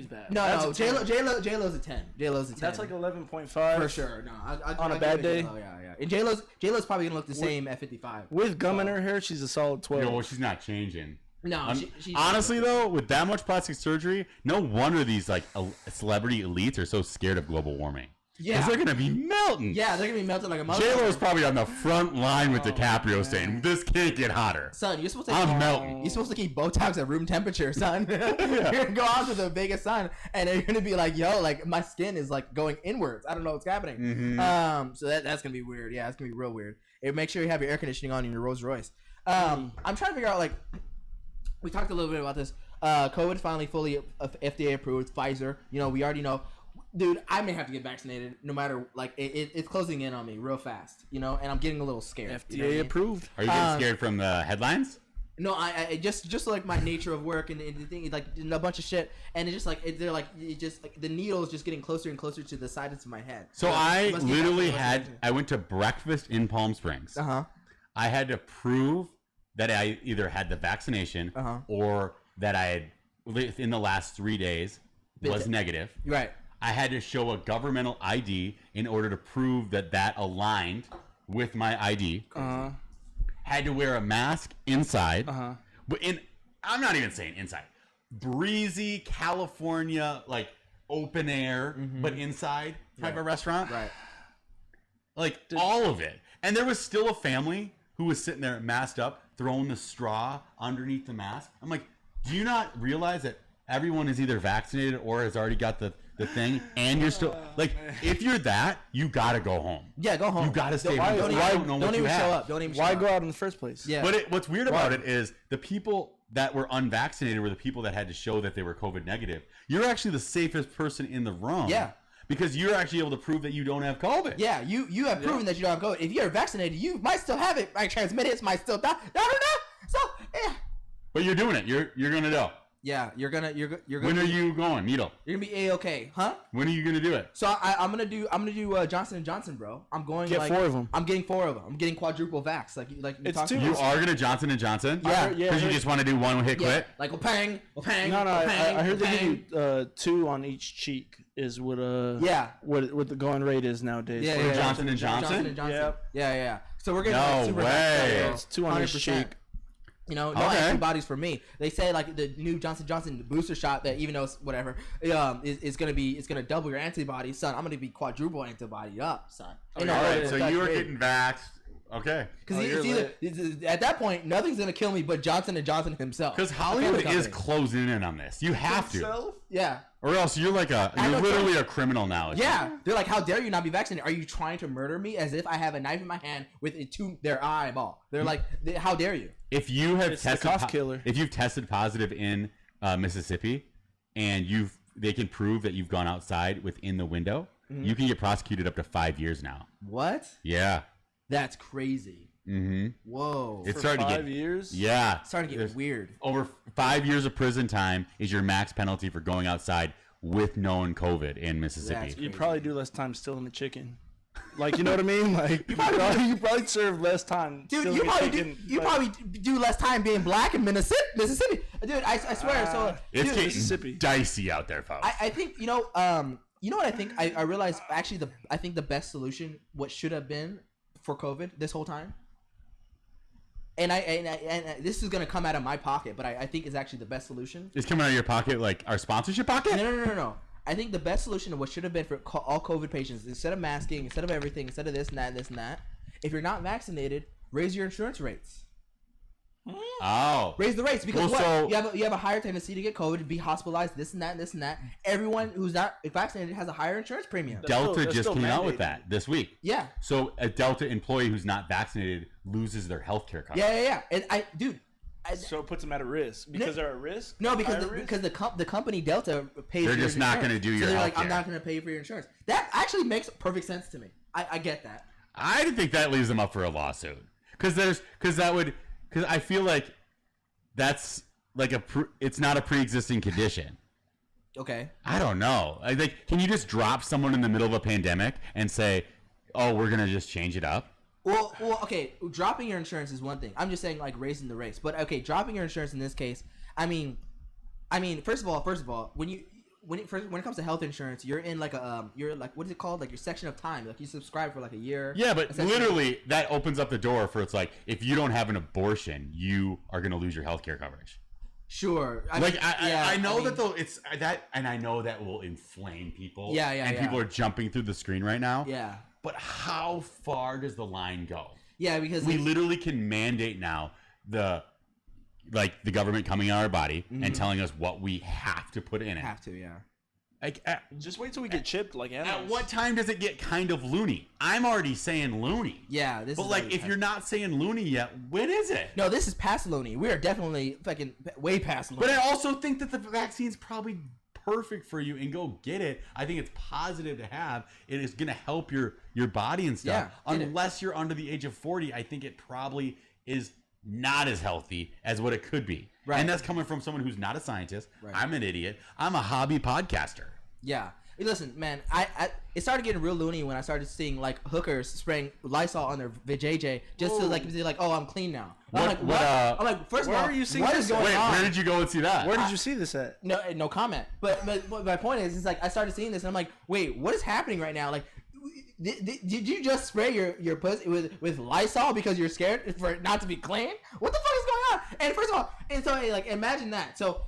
bad. No, J-Lo's a 10. J-Lo's a 10. That's like 11.5 for sure. No, on a bad day. Yeah. And J-Lo's probably gonna look the same at 55. With gum in her hair, she's a solid 12. Yo, well, she's not changing. No, honestly though, with that much plastic surgery, no wonder these like celebrity elites are so scared of global warming. Yeah, they're gonna be melting. Yeah, they're gonna be melting like a mother. J-Lo's probably on the front line with DiCaprio saying, "This can't get hotter." Son, you're supposed to. I'm melting. You're supposed to keep Botox at room temperature, son. You're gonna go out to the biggest sun, and you're gonna be like, "Yo, like my skin is like going inwards. I don't know what's happening." Mm-hmm. So that's gonna be weird. Yeah, it's gonna be real weird. And make sure you have your air conditioning on in your Rolls Royce. I'm trying to figure out like, we talked a little bit about this. COVID finally fully FDA approved. Pfizer. You know, we already know. Dude, I may have to get vaccinated no matter, like, it's closing in on me real fast, you know, and I'm getting a little scared. FDA approved. Are you getting scared from the headlines? No, I just like my nature of work and the thing, like, a bunch of shit, and it's just like, they're like, it just, like, the needle is just getting closer and closer to the sides of my head. So I literally I went to breakfast in Palm Springs. I had to prove that I either had the vaccination or that I had, within the last 3 days, was negative. Right. I had to show a governmental ID in order to prove that aligned with my ID. Had to wear a mask inside. But I'm not even saying inside. Breezy California, like open air, but inside type of restaurant. Right. Like all of it. And there was still a family who was sitting there masked up, throwing the straw underneath the mask. I'm like, do you not realize that everyone is either vaccinated or has already got the thing, and you're still like, if you're that, you gotta go home. Yeah, go home. You gotta stay home. Don't even show up. Don't even show Why up. go out in the first place? Yeah. But what's weird about it is the people that were unvaccinated were the people that had to show that they were COVID negative. You're actually the safest person in the room. Yeah. because you're actually able to prove that you don't have COVID. Yeah, you have proven that you don't have COVID. If you're vaccinated, you might still have it. Might transmit it. Might still die. I don't know. So, yeah. But you're doing it. You're gonna do. Yeah, you're gonna. When are you going, Needle? You're gonna be A-okay, huh? When are you gonna do it? So I'm gonna do Johnson & Johnson, bro. I'm going Get 4 of them. I'm getting 4 of them. I'm getting quadruple vax, like It's talked 2. about. You are gonna Johnson & Johnson? Yeah. Because you just want to do one hit quit? Like pang. No, I heard they give you 2 on each cheek is what what the going rate is nowadays. Yeah, For Johnson & Johnson? Yeah. So we're getting No super way. vax, It's 2 on each 100%. cheek. You know, no Okay. antibodies for me. They say like the new Johnson & Johnson booster shot that even though it's whatever, is gonna double your antibodies, son. I'm gonna be quadruple antibody up, son. All right, so you are getting vaxxed. Okay. Because at that point, nothing's gonna kill me but Johnson & Johnson himself. Because Hollywood is closing in on this. You have to. Yeah. Or else you're literally a criminal now. Yeah. They're like, how dare you not be vaccinated? Are you trying to murder me as if I have a knife in my hand with it to their eyeball? They're like, how dare you? If you have It's the cough killer. If you've tested positive in Mississippi, and they can prove that you've gone outside within the window, you can get prosecuted up to 5 years now. What? Yeah. That's crazy. Mm-hmm. Whoa. It's For starting to 5 years? Yeah. It's starting to get weird. Over 5 years of prison time is your max penalty for going outside with known COVID in Mississippi. That's You probably do less time stealing the chicken. Like, you know what I mean? Like, you probably serve less time. Dude, you probably do less time being black in Mississippi. Dude, I swear. So It's dude, getting Mississippi. dicey out there, folks. I think you know what I think I realized actually I think the best solution what should have been for COVID this whole time. And this is gonna come out of my pocket, but I think is actually the best solution. It's coming out of your pocket, like our sponsorship pocket? No. I think the best solution of what should have been for all COVID patients, instead of masking, instead of everything, instead of this and that and this and that, if you're not vaccinated, raise your insurance rates. Oh. Raise the rates because Well, so- you have a higher tendency to get COVID, be hospitalized, this and that and this and that. Everyone who's not vaccinated has a higher insurance premium. Delta that's just still came out with mandated. that this week. Yeah. So a Delta employee who's not vaccinated loses their health care coverage. Yeah. And So it puts them at a risk. Because they're at risk? no, because Higher risk? the company Delta pays. They're for your just not insurance. gonna do your So they're like, healthcare. I'm not gonna pay for your insurance. That actually makes perfect sense to me. I get that. I think that leaves them up for a lawsuit. Because I feel like that's like it's not a pre-existing condition. Okay. I don't know. Can you just drop someone in the middle of a pandemic and say, "Oh, we're gonna just change it up"? Well, okay. Dropping your insurance is one thing. I'm just saying like raising the rates. But okay, dropping your insurance in this case, I mean, first of all, when it comes to health insurance, you're in like you're like, what is it called? Like your section of time. Like you subscribe for like a year. Yeah, but essentially. literally that opens up the door for it's like if you don't have an abortion, you are gonna lose your health care coverage. Sure. I know and I know that will inflame people. Yeah. And people are jumping through the screen right now. Yeah. But how far does the line go? Yeah, because We literally can mandate now the government coming out of our body and telling us what we have to put in it. have to, yeah. Like Just wait till we get chipped like animals. at what time does it get kind of loony? I'm already saying loony. Yeah, this But is like already if past- you're not saying loony yet, when is it? No, this is past loony. We are definitely fucking way past loony. But I also think that the vaccine's probably perfect for you and go get it. I think it's positive to have. It is going to help your body and stuff. Yeah, get it. Unless you're under the age of 40, I think it probably is not as healthy as what it could be. Right. And that's coming from someone who's not a scientist. Right. I'm an idiot. I'm a hobby podcaster. Yeah. Hey, listen, man, it started getting real loony when I started seeing like hookers spraying Lysol on their vajayjay just to like be like, oh, I'm clean now. I'm like, what? I'm like, first of where all, are you seeing what this is going Wait, on? where did you go and see that? Where did you see this at? No comment. But my point is, it's like I started seeing this and I'm like, wait, what is happening right now? Like, did you just spray your pussy with Lysol because you're scared for it not to be clean? What the fuck is going on? And first of all, and so like imagine that. So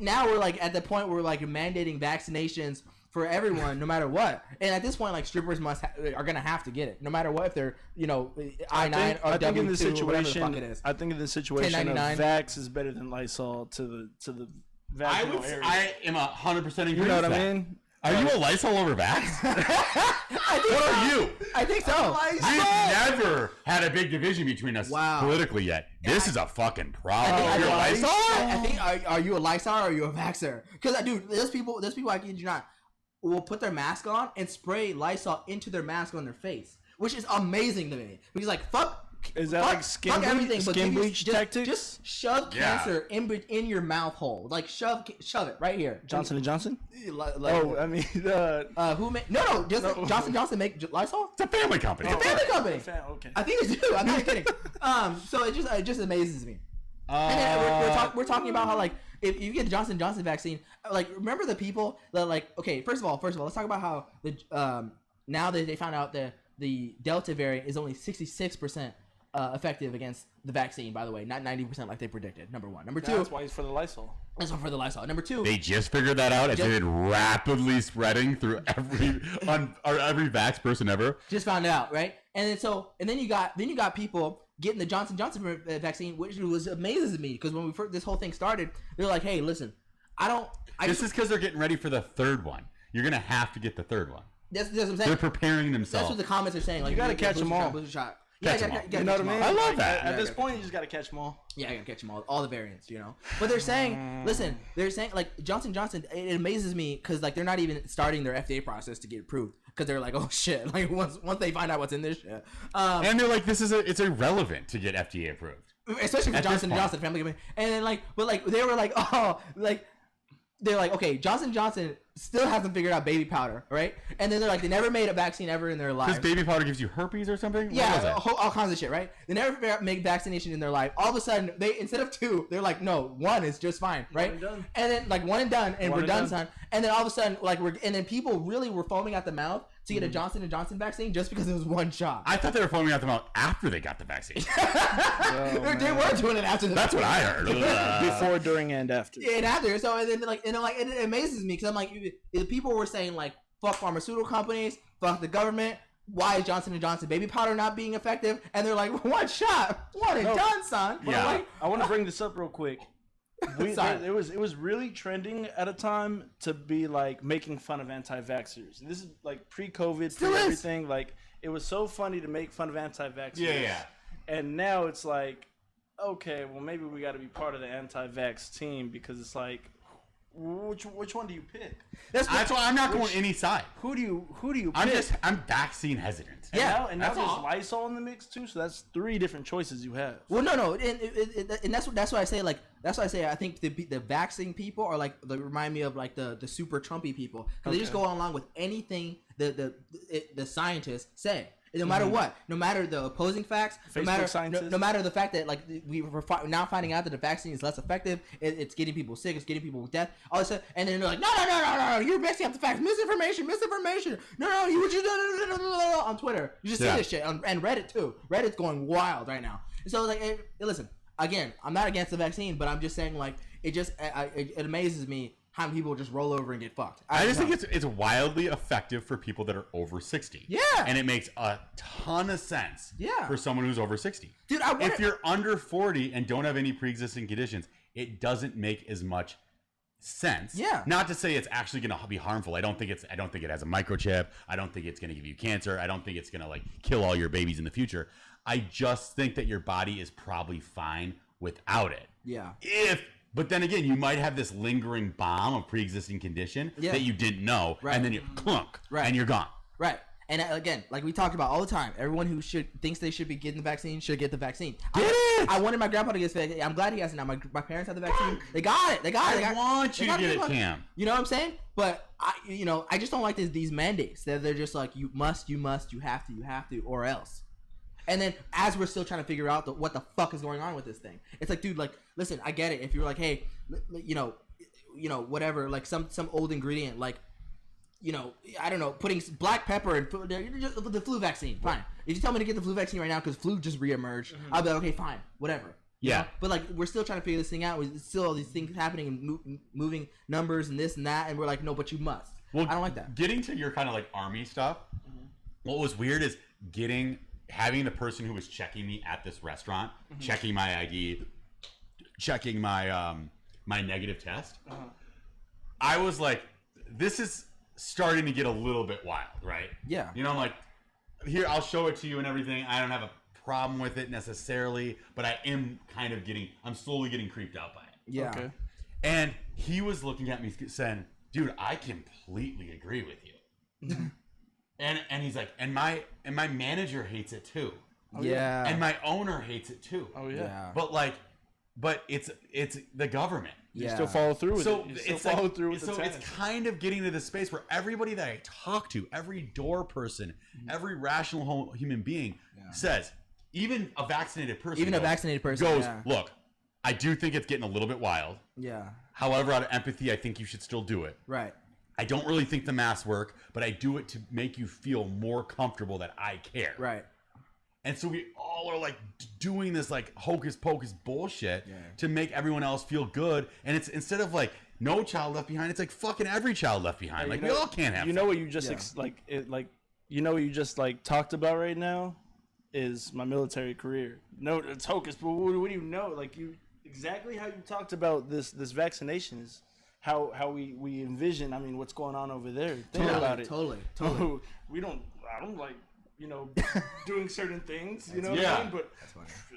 now we're like at the point where we're like mandating vaccinations for everyone, no matter what. And at this point, like strippers are gonna have to get it, no matter what. If they're I-9 or W2 or whatever the fuck it is. I think in this situation, of 1099. Vax is better than Lysol to the vaginal area. I am 100% agree. You know what with I that. mean? Are you a Lysol over Vax? What are you? I think so. We've never had a big division between us Wow. politically yet. This is a fucking problem. I You're a think- Lysol? I think are you a Lysol or are you a Vaxxer? Because dude, there's people I kid you not. will put their mask on and spray Lysol into their mask on their face, which is amazing to me. Because like fuck. Is that like skin bleach tactics? Just shove cancer in your mouth hole. Like shove it right here. Johnson & Johnson? I mean, who made? No, Johnson & Johnson make Lysol? It's a family company. It's a family company. Okay. I think they do. I'm not kidding. So it just amazes me. And then we're talking about how like if you get the Johnson & Johnson vaccine, like remember the people that like okay, first of all, let's talk about how the now that they found out that the Delta variant is only 66% effective against the vaccine, by the way, not 90% like they predicted. Number one. Number two. That's why he's for the Lysol. That's why for the Lysol. Number two. They just figured that out, and it's rapidly spreading through every vax person ever. Just found out, right? And then you got people getting the Johnson & Johnson vaccine, which was amazes me because when this whole thing started, they're like, hey, listen, this is because they're getting ready for the third one. You're gonna have to get the third one. That's what I'm saying. They're preparing themselves. That's what the comments are saying. Like you gotta catch them all. Shot. Yeah, you know what I mean? I love that. At this point, you just gotta catch them all. Yeah, I gotta catch them all the variants, you know. But they're saying, listen, like Johnson & Johnson. It amazes me because like they're not even starting their FDA process to get approved because they're like, oh shit, like once they find out what's in this shit, and they're like, it's irrelevant to get FDA approved, especially for Johnson & Johnson family. And then like, but like they were like, oh, like. They're like, okay, Johnson & Johnson still hasn't figured out baby powder, right? And then they're like, they never made a vaccine ever in their life. Because baby powder gives you herpes or something? Yeah, all kinds of shit, right? They never make vaccination in their life. All of a sudden, instead of 2, they're like, no, 1 is just fine, right? And then like 1 and done, and we're done, son. And then all of a sudden, like and then people really were foaming at the mouth to get a Johnson & Johnson vaccine just because it was 1 shot. I thought they were foaming at the mouth after they got the vaccine. They were doing it after the That's what I heard. Before, during, and after. Yeah, and after. So and then it amazes me because I'm like, people were saying like, fuck pharmaceutical companies, fuck the government. Why is Johnson & Johnson baby powder not being effective? And they're like, 1 shot, 1 and done, son. Yeah. Like, I want to bring this up real quick. It was really trending at a time to be like making fun of anti-vaxxers. And this is like pre-COVID, pre-everything. Like it was so funny to make fun of anti-vaxxers. Yeah. And now it's like, okay, well maybe we got to be part of the anti-vax team because it's like, which one do you pick? That's why I'm not going any side. Who do you pick? I'm vaccine hesitant. And now there's Lysol in the mix too, so that's 3 different choices you have. Well, no, and that's why I say like I think the vaccine people are like they remind me of like the super Trumpy people because they just go along with anything the scientists say. No matter what, no matter the opposing facts, no matter the fact that like we're now finding out that the vaccine is less effective, it's getting people sick, it's getting people with death, all this stuff, and then they're like, no, you're messing up the facts, misinformation, no, you just on Twitter, you just see this shit, and Reddit too. Reddit's going wild right now. So like, listen, again, I'm not against the vaccine, but I'm just saying like it amazes me how many people just roll over and get fucked. I just think it's wildly effective for people that are over 60. Yeah. And it makes a ton of sense for someone who's over 60. Dude, if you're under 40 and don't have any pre-existing conditions, it doesn't make as much sense. Yeah. Not to say it's actually going to be harmful. I don't think it has a microchip. I don't think it's going to give you cancer. I don't think it's going to like kill all your babies in the future. I just think that your body is probably fine without it. Yeah. But then again, you might have this lingering bomb of pre-existing condition that you didn't know, and then you clunk, and you're gone. Right. And again, like we talked about all the time, everyone who thinks they should be getting the vaccine should get the vaccine. I wanted my grandpa to get the vaccine. I'm glad he has it now. My parents have the vaccine. They got it. I want you to get it, Cam. You know what I'm saying? But I just don't like these mandates. They're just like you must, you have to, or else. And then as we're still trying to figure out what the fuck is going on with this thing, it's like, dude, like, listen, I get it. If you're like, hey, whatever, like some old ingredient, like, I don't know, putting black pepper and the flu vaccine, fine. If you tell me to get the flu vaccine right now because flu just reemerged, I'll be like, okay, fine, whatever. Yeah. You know? But like, we're still trying to figure this thing out. There's still all these things happening and moving numbers and this and that, and we're like, no, but you must. Well, I don't like that. Getting to your kind of like army stuff, what was weird is having the person who was checking me at this restaurant, checking my ID, checking my my negative test. I was like, this is starting to get a little bit wild, right? Yeah. I'm like, here, I'll show it to you and everything. I don't have a problem with it necessarily, but I am I'm slowly getting creeped out by it. Yeah. Okay. And he was looking at me saying, dude, I completely agree with you. and he's like, and my manager hates it too. Yeah. And my owner hates it too. Oh yeah. But it's the government. You still follow through with it. You still it's follow through with the so tenets. it's kind of getting to the space where everybody that I talk to, every door person, every rational human being says, even a vaccinated person goes, look, I do think it's getting a little bit wild. Yeah. However, out of empathy, I think you should still do it. Right. I don't really think the masks work, but I do it to make you feel more comfortable that I care. Right. And so we all are like doing this like hocus pocus bullshit to make everyone else feel good. And it's instead of like no child left behind, it's like fucking every child left behind. Like we all can't have. You know what you just you know what you just like talked about right now is my military career. No, it's hocus, but what do you know? Like you exactly how you talked about this vaccination is how we envision. I mean, what's going on over there? Think about it. Totally. I don't like. Doing certain things, what I mean? But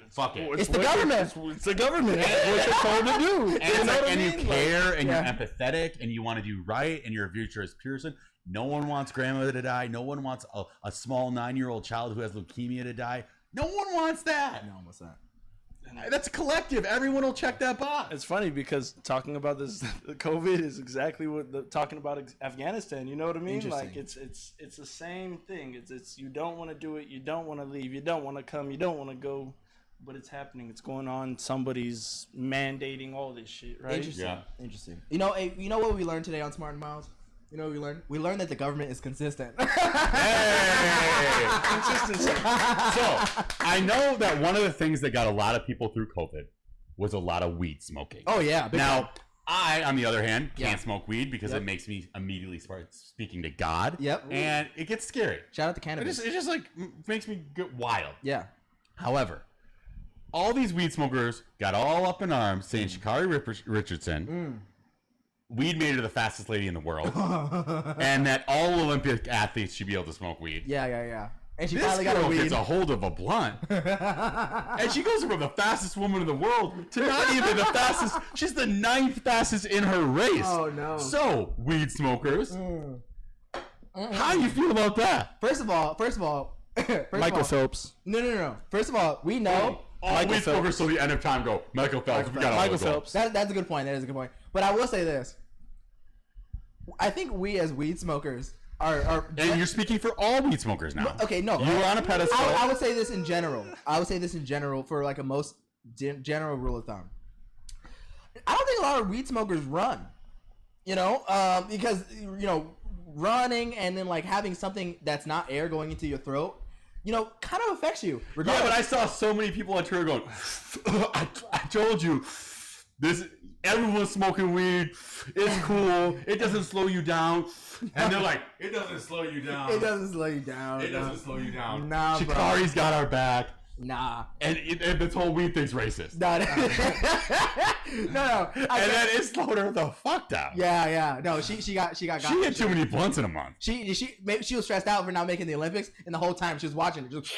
fuck it. It's the government. It's the government. That's what they're told to do. And, you care, and you're empathetic, and you want to do right, and you're a virtuous person. No one wants grandmother to die. No one wants a small 9-year-old child who has leukemia to die. No one wants that. No one wants that. That's a collective. Everyone will check that box. It's funny because talking about this COVID is exactly what talking about Afghanistan. You know what I mean? Like it's the same thing. It's you don't want to do it. You don't want to leave. You don't want to come. You don't want to go. But it's happening. It's going on. Somebody's mandating all this shit, right? Interesting. You know what we learned today on Smart and Miles? You know what we learned? We learned that the government is consistent. Hey! Consistency. So, I know that one of the things that got a lot of people through COVID was a lot of weed smoking. Oh, yeah. Now, I, on the other hand, can't smoke weed because it makes me immediately start speaking to God. Yep. And it gets scary. Shout out to cannabis. It just like makes me get wild. Yeah. However, all these weed smokers got all up in arms saying Sha'Carri Richardson... Weed made her the fastest lady in the world, and that all Olympic athletes should be able to smoke weed. Yeah. And she this finally got girl her weed. gets a hold of a blunt, and she goes from the fastest woman in the world to not even the fastest. She's the 9th fastest in her race. Oh no! So weed smokers, how do you feel about that? First of all, Michael Phelps. No. First of all, we know. All weed smokers till the end of time go, Michael Phelps. Michael Phelps. That's a good point. That is a good point. But I will say this. I think we as weed smokers are and you're speaking for all weed smokers now. Okay, no. You're on a pedestal. I would say this in general. For like a most general rule of thumb. I don't think a lot of weed smokers run. Because running and then like having something that's not air going into your throat. Kind of affects you. Yeah, but I saw so many people on Twitter going, I told you, everyone's smoking weed. It's cool. It doesn't slow you down. And they're like, it doesn't slow you down. It doesn't slow you down. It doesn't slow you down. Nah, bro. Sha'Carri's got our back. Nah. And this whole weed thing's racist. No. And then it slowed her the fuck down. Yeah. No, she got. She had too many blunts in a month. Maybe she was stressed out for not making the Olympics, and the whole time she was watching it. Just,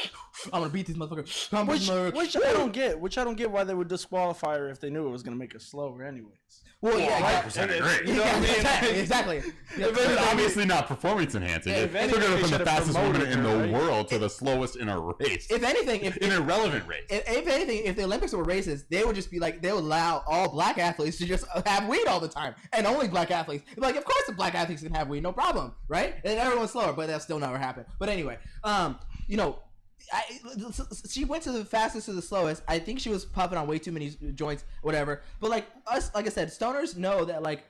I'm gonna beat these motherfuckers. Which I don't get. Which I don't get why they would disqualify her if they knew it was gonna make her slower anyways. Well, yeah, 100% agree. You know what I mean? Exactly. It's obviously not performance enhancing. It took her from the fastest woman in the world to the slowest in a race. If anything, in a relevant race. If anything, if the Olympics were racist, they would just be like, they would allow all black athletes to just have weed all the time, and only black athletes. Like, of course, the black athletes can have weed, no problem, right? And everyone's slower, but that'll still never happen. But anyway, she went to the fastest to the slowest. I think she was puffing on way too many joints, whatever. But like us, like I said, stoners know that like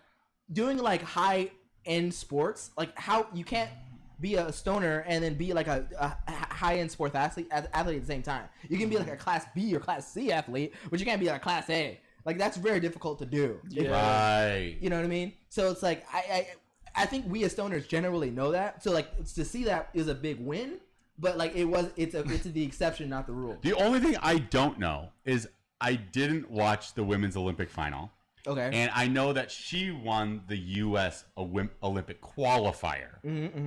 doing like high end sports, like how you can't be a stoner and then be like a high end sports athlete at the same time. You can be like a class B or class C athlete, but you can't be like a class A. Like that's very difficult to do. Yeah. Right. You know what I mean? So it's like I think we as stoners generally know that. So like to see that is a big win. But like it's the exception, not the rule. The only thing I don't know is I didn't watch the women's Olympic final. Okay. And I know that she won the U.S. Olympic qualifier,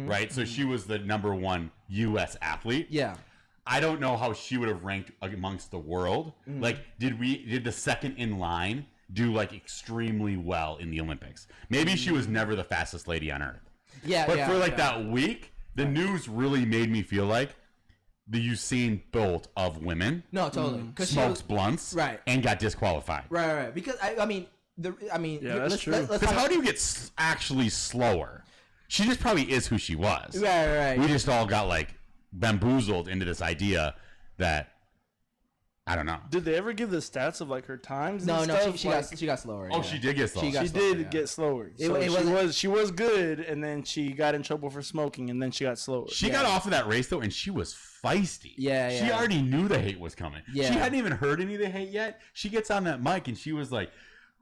right? So she was the number 1 U.S. athlete. Yeah. I don't know how she would have ranked amongst the world. Like, did the second in line do like extremely well in the Olympics. Maybe she was never the fastest lady on earth. Yeah, But for like that week, the news really made me feel like the Usain Bolt of women. No, totally. Smoked blunts, right, and got disqualified. Right. Because I mean, that's true. Because how do you get actually slower? She just probably is who she was. Right. We just all got like bamboozled into this idea that I don't know. Did they ever give the stats of like her times? No, stuff? she got slower. Oh, she did get slower. She did get slower. So she was good, and then she got in trouble for smoking, and then she got slower. She got off of that race though, and she was feisty. Yeah. She already knew the hate was coming. Yeah. She hadn't even heard any of the hate yet. She gets on that mic and she was like,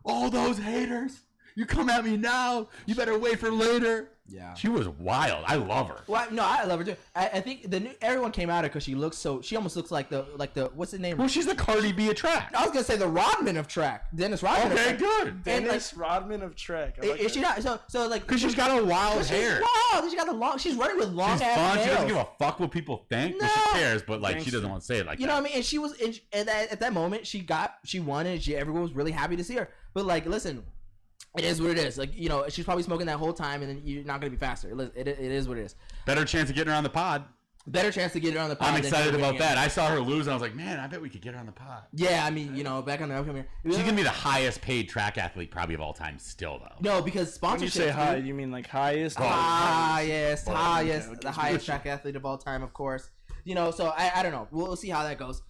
"All those haters, you come at me now. You better wait for later." Yeah. She was wild. I love her. Well, no, I love her too. I think everyone came at her because she almost looks like the what's his name? Well, she's the Cardi B of track. I was gonna say the Rodman of track, Dennis Rodman. Okay, good. Dennis Rodman of track. Is she not? So like because she's got a wild hair. Wow, she got the long. She's running with long She's ass fun. nails. She doesn't give a fuck what people think. No. But she cares, but like she doesn't want to say it like that. You know what I mean? And she was at that moment she won and everyone was really happy to see her. But like, listen. It is what it is. Like, you know, she's probably smoking that whole time, and then you're not going to be faster. It is what it is. Better chance of getting her on the pod. Better chance to get her on the pod. I'm excited about that. I saw her lose, and I was like, man, I bet we could get her on the pod. Yeah, I mean, you know, back on the upcoming. She's going to be the highest paid track athlete probably of all time still, though. No, because sponsorship. When you say high, you mean like highest? Highest. Okay, the highest track athlete of all time, of course. You know, so I don't know. We'll see how that goes.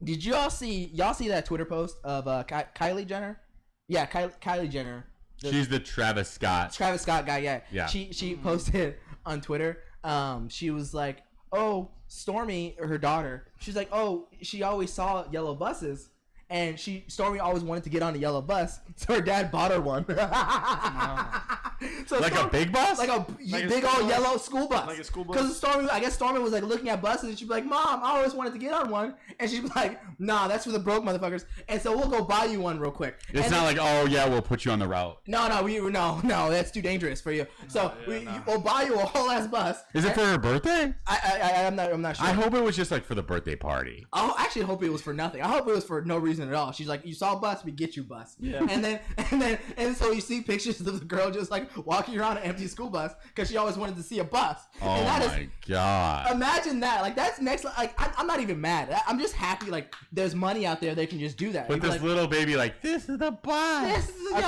Did y'all see that Twitter post of Kylie Jenner? Yeah, Kylie Jenner. She's the Travis Scott guy, yeah. She posted on Twitter. She was like, "Oh, Stormy, her daughter. She's like, oh, she always saw yellow buses, and Stormy always wanted to get on a yellow bus, so her dad bought her one." So like a big bus, like a big old yellow school bus, like a school bus. Because I guess Stormy was like looking at buses, and she'd be like, "Mom, I always wanted to get on one," and she'd be like, "Nah, that's for the broke motherfuckers." And so we'll go buy you one real quick. It's not like, oh yeah, we'll put you on the route. No, that's too dangerous for you. So we'll buy you a whole ass bus. Is it for her birthday? I'm not sure. I hope it was just like for the birthday party. I actually hope it was for nothing. I hope it was for no reason at all. She's like, "You saw a bus, we get you bus." Yeah. And so you see pictures of the girl just like walking around an empty school bus because she always wanted to see a bus. Oh and that my god! Imagine that. Like that's next. Like I'm not even mad. I'm just happy. Like there's money out there. They can just do that. But this little baby, like, this is the bus. I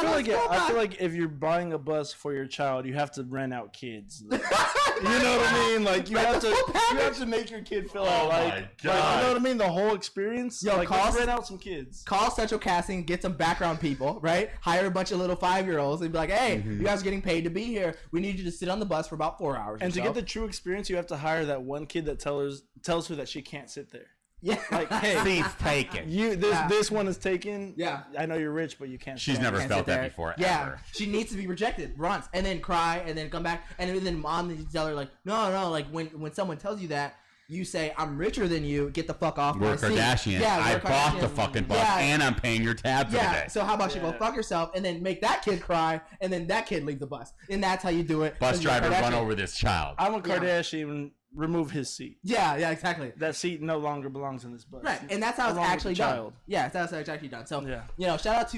feel like if you're buying a bus for your child, you have to rent out kids. You know what I mean? Like you have to make your kid feel out. Like, you know what I mean? The whole experience. Yo, like, let's rent out some kids. Call Central Casting, get some background people, right? Hire a bunch of little 5-year-olds and be like, "Hey, you guys are getting paid to be here. We need you to sit on the bus for about 4 hours." And to get the true experience, you have to hire that one kid that tells her that she can't sit there. Yeah, like, hey, seat's taken. This one is taken. Yeah, I know you're rich, but you can't. She's never felt that before. Yeah, ever. She needs to be rejected once, and then cry, and then come back, and then mom needs to tell her like, no. Like when someone tells you that, you say, "I'm richer than you. Get the fuck off We're my seat." Kardashian. Yeah, I bought the fucking bus, and I'm paying your tab for the day. So how about you go fuck yourself, and then make that kid cry, and then that kid leave the bus, and that's how you do it. Bus driver run over this child. I'm a Kardashian. Remove his seat. Yeah, exactly. That seat no longer belongs in this bus. Right, and that's how it's actually done. Yeah, that's how it's actually done. So, shout out to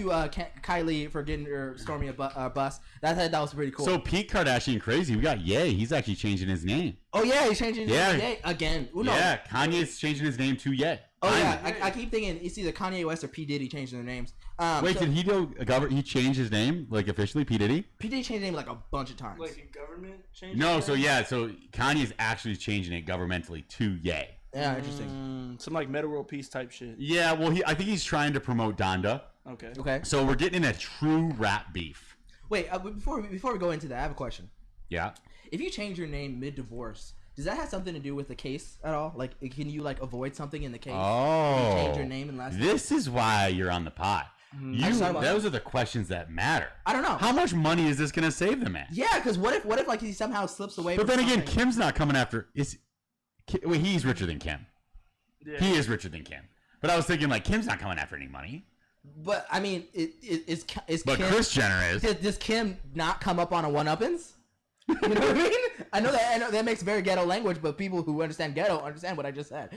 Kylie for getting her Stormy a bus. That was pretty cool. So Pete Kardashian crazy. We got Ye. He's actually changing his name. Oh yeah, he's changing his name again. Ooh, no. Yeah, Kanye's changing his name to Ye. Oh yeah, I keep thinking it's either Kanye West or P Diddy changing their names. Wait, did he do he changed his name like officially? P Diddy? P Diddy changed his name like a bunch of times. Like a government change? No, so Kanye's actually changing it governmentally to Ye. Yeah, interesting. Some like Meta World Peace type shit. Yeah, well, I think he's trying to promote Donda. Okay. So we're getting in a true rap beef. Wait, before we go into that, I have a question. Yeah. If you change your name mid-divorce, does that have something to do with the case at all? Like, can you like avoid something in the case? Oh, you change your name and last name? This is why you're on the pod. Those are the questions that matter. I don't know. How much money is this going to save the man? Yeah, because what if like he somehow slips away? But then again, Kim's not coming after. He's richer than Kim. Yeah. He is richer than Kim. But I was thinking like Kim's not coming after any money. But I mean, is but Kim, Kris Jenner is. Does Kim not come up on a one-uppins? You know what I mean? I know that makes very ghetto language, but people who understand ghetto understand what I just said.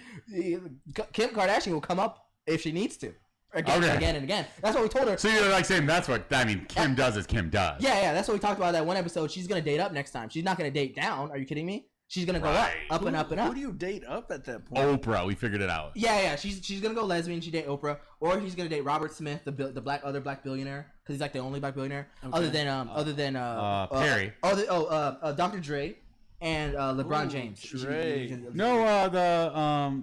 Kim Kardashian will come up if she needs to. again and again. That's what we told her. So you're like saying that's what I mean. Kim does as Kim does. Yeah. That's what we talked about that one episode. She's gonna date up next time. She's not gonna date down. Are you kidding me? She's gonna go up and up and up. Who do you date up at that point? Oprah, we figured it out. Yeah. She's gonna go lesbian. She date Oprah, or he's gonna date Robert Smith, the other black billionaire, because he's like the only black billionaire, other than Perry. Dr. Dre, and LeBron James. Dre. The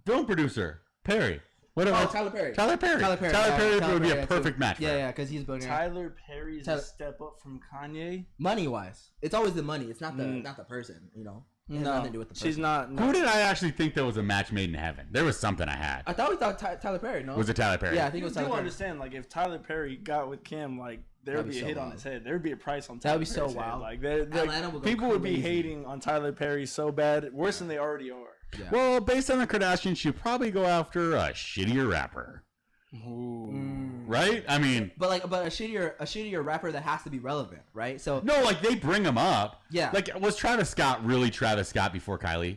film producer Perry. Tyler Perry. Tyler Perry would be a perfect match. Yeah, because he's a billionaire. Tyler Perry's a step up from Kanye. Money wise, it's always the money. It's not the person. It has nothing to do with the person. She's not. No. Who did I actually think that was a match made in heaven? There was something I had. I thought we thought Tyler Perry. No, Was it Tyler Perry? Yeah, I think it was Tyler You Perry. understand? Like if Tyler Perry got with Kim, like there would be a hit on his head. There would be a price on. That would Tyler be so Perry's wild. Head. Like people would be hating on Tyler Perry so bad, worse than they already are. Yeah. Well, based on the Kardashians, she'd probably go after a shittier rapper. Right? I mean, but a shittier rapper that has to be relevant, right? So no, like they bring him up. Yeah. Like was Travis Scott really Travis Scott before Kylie?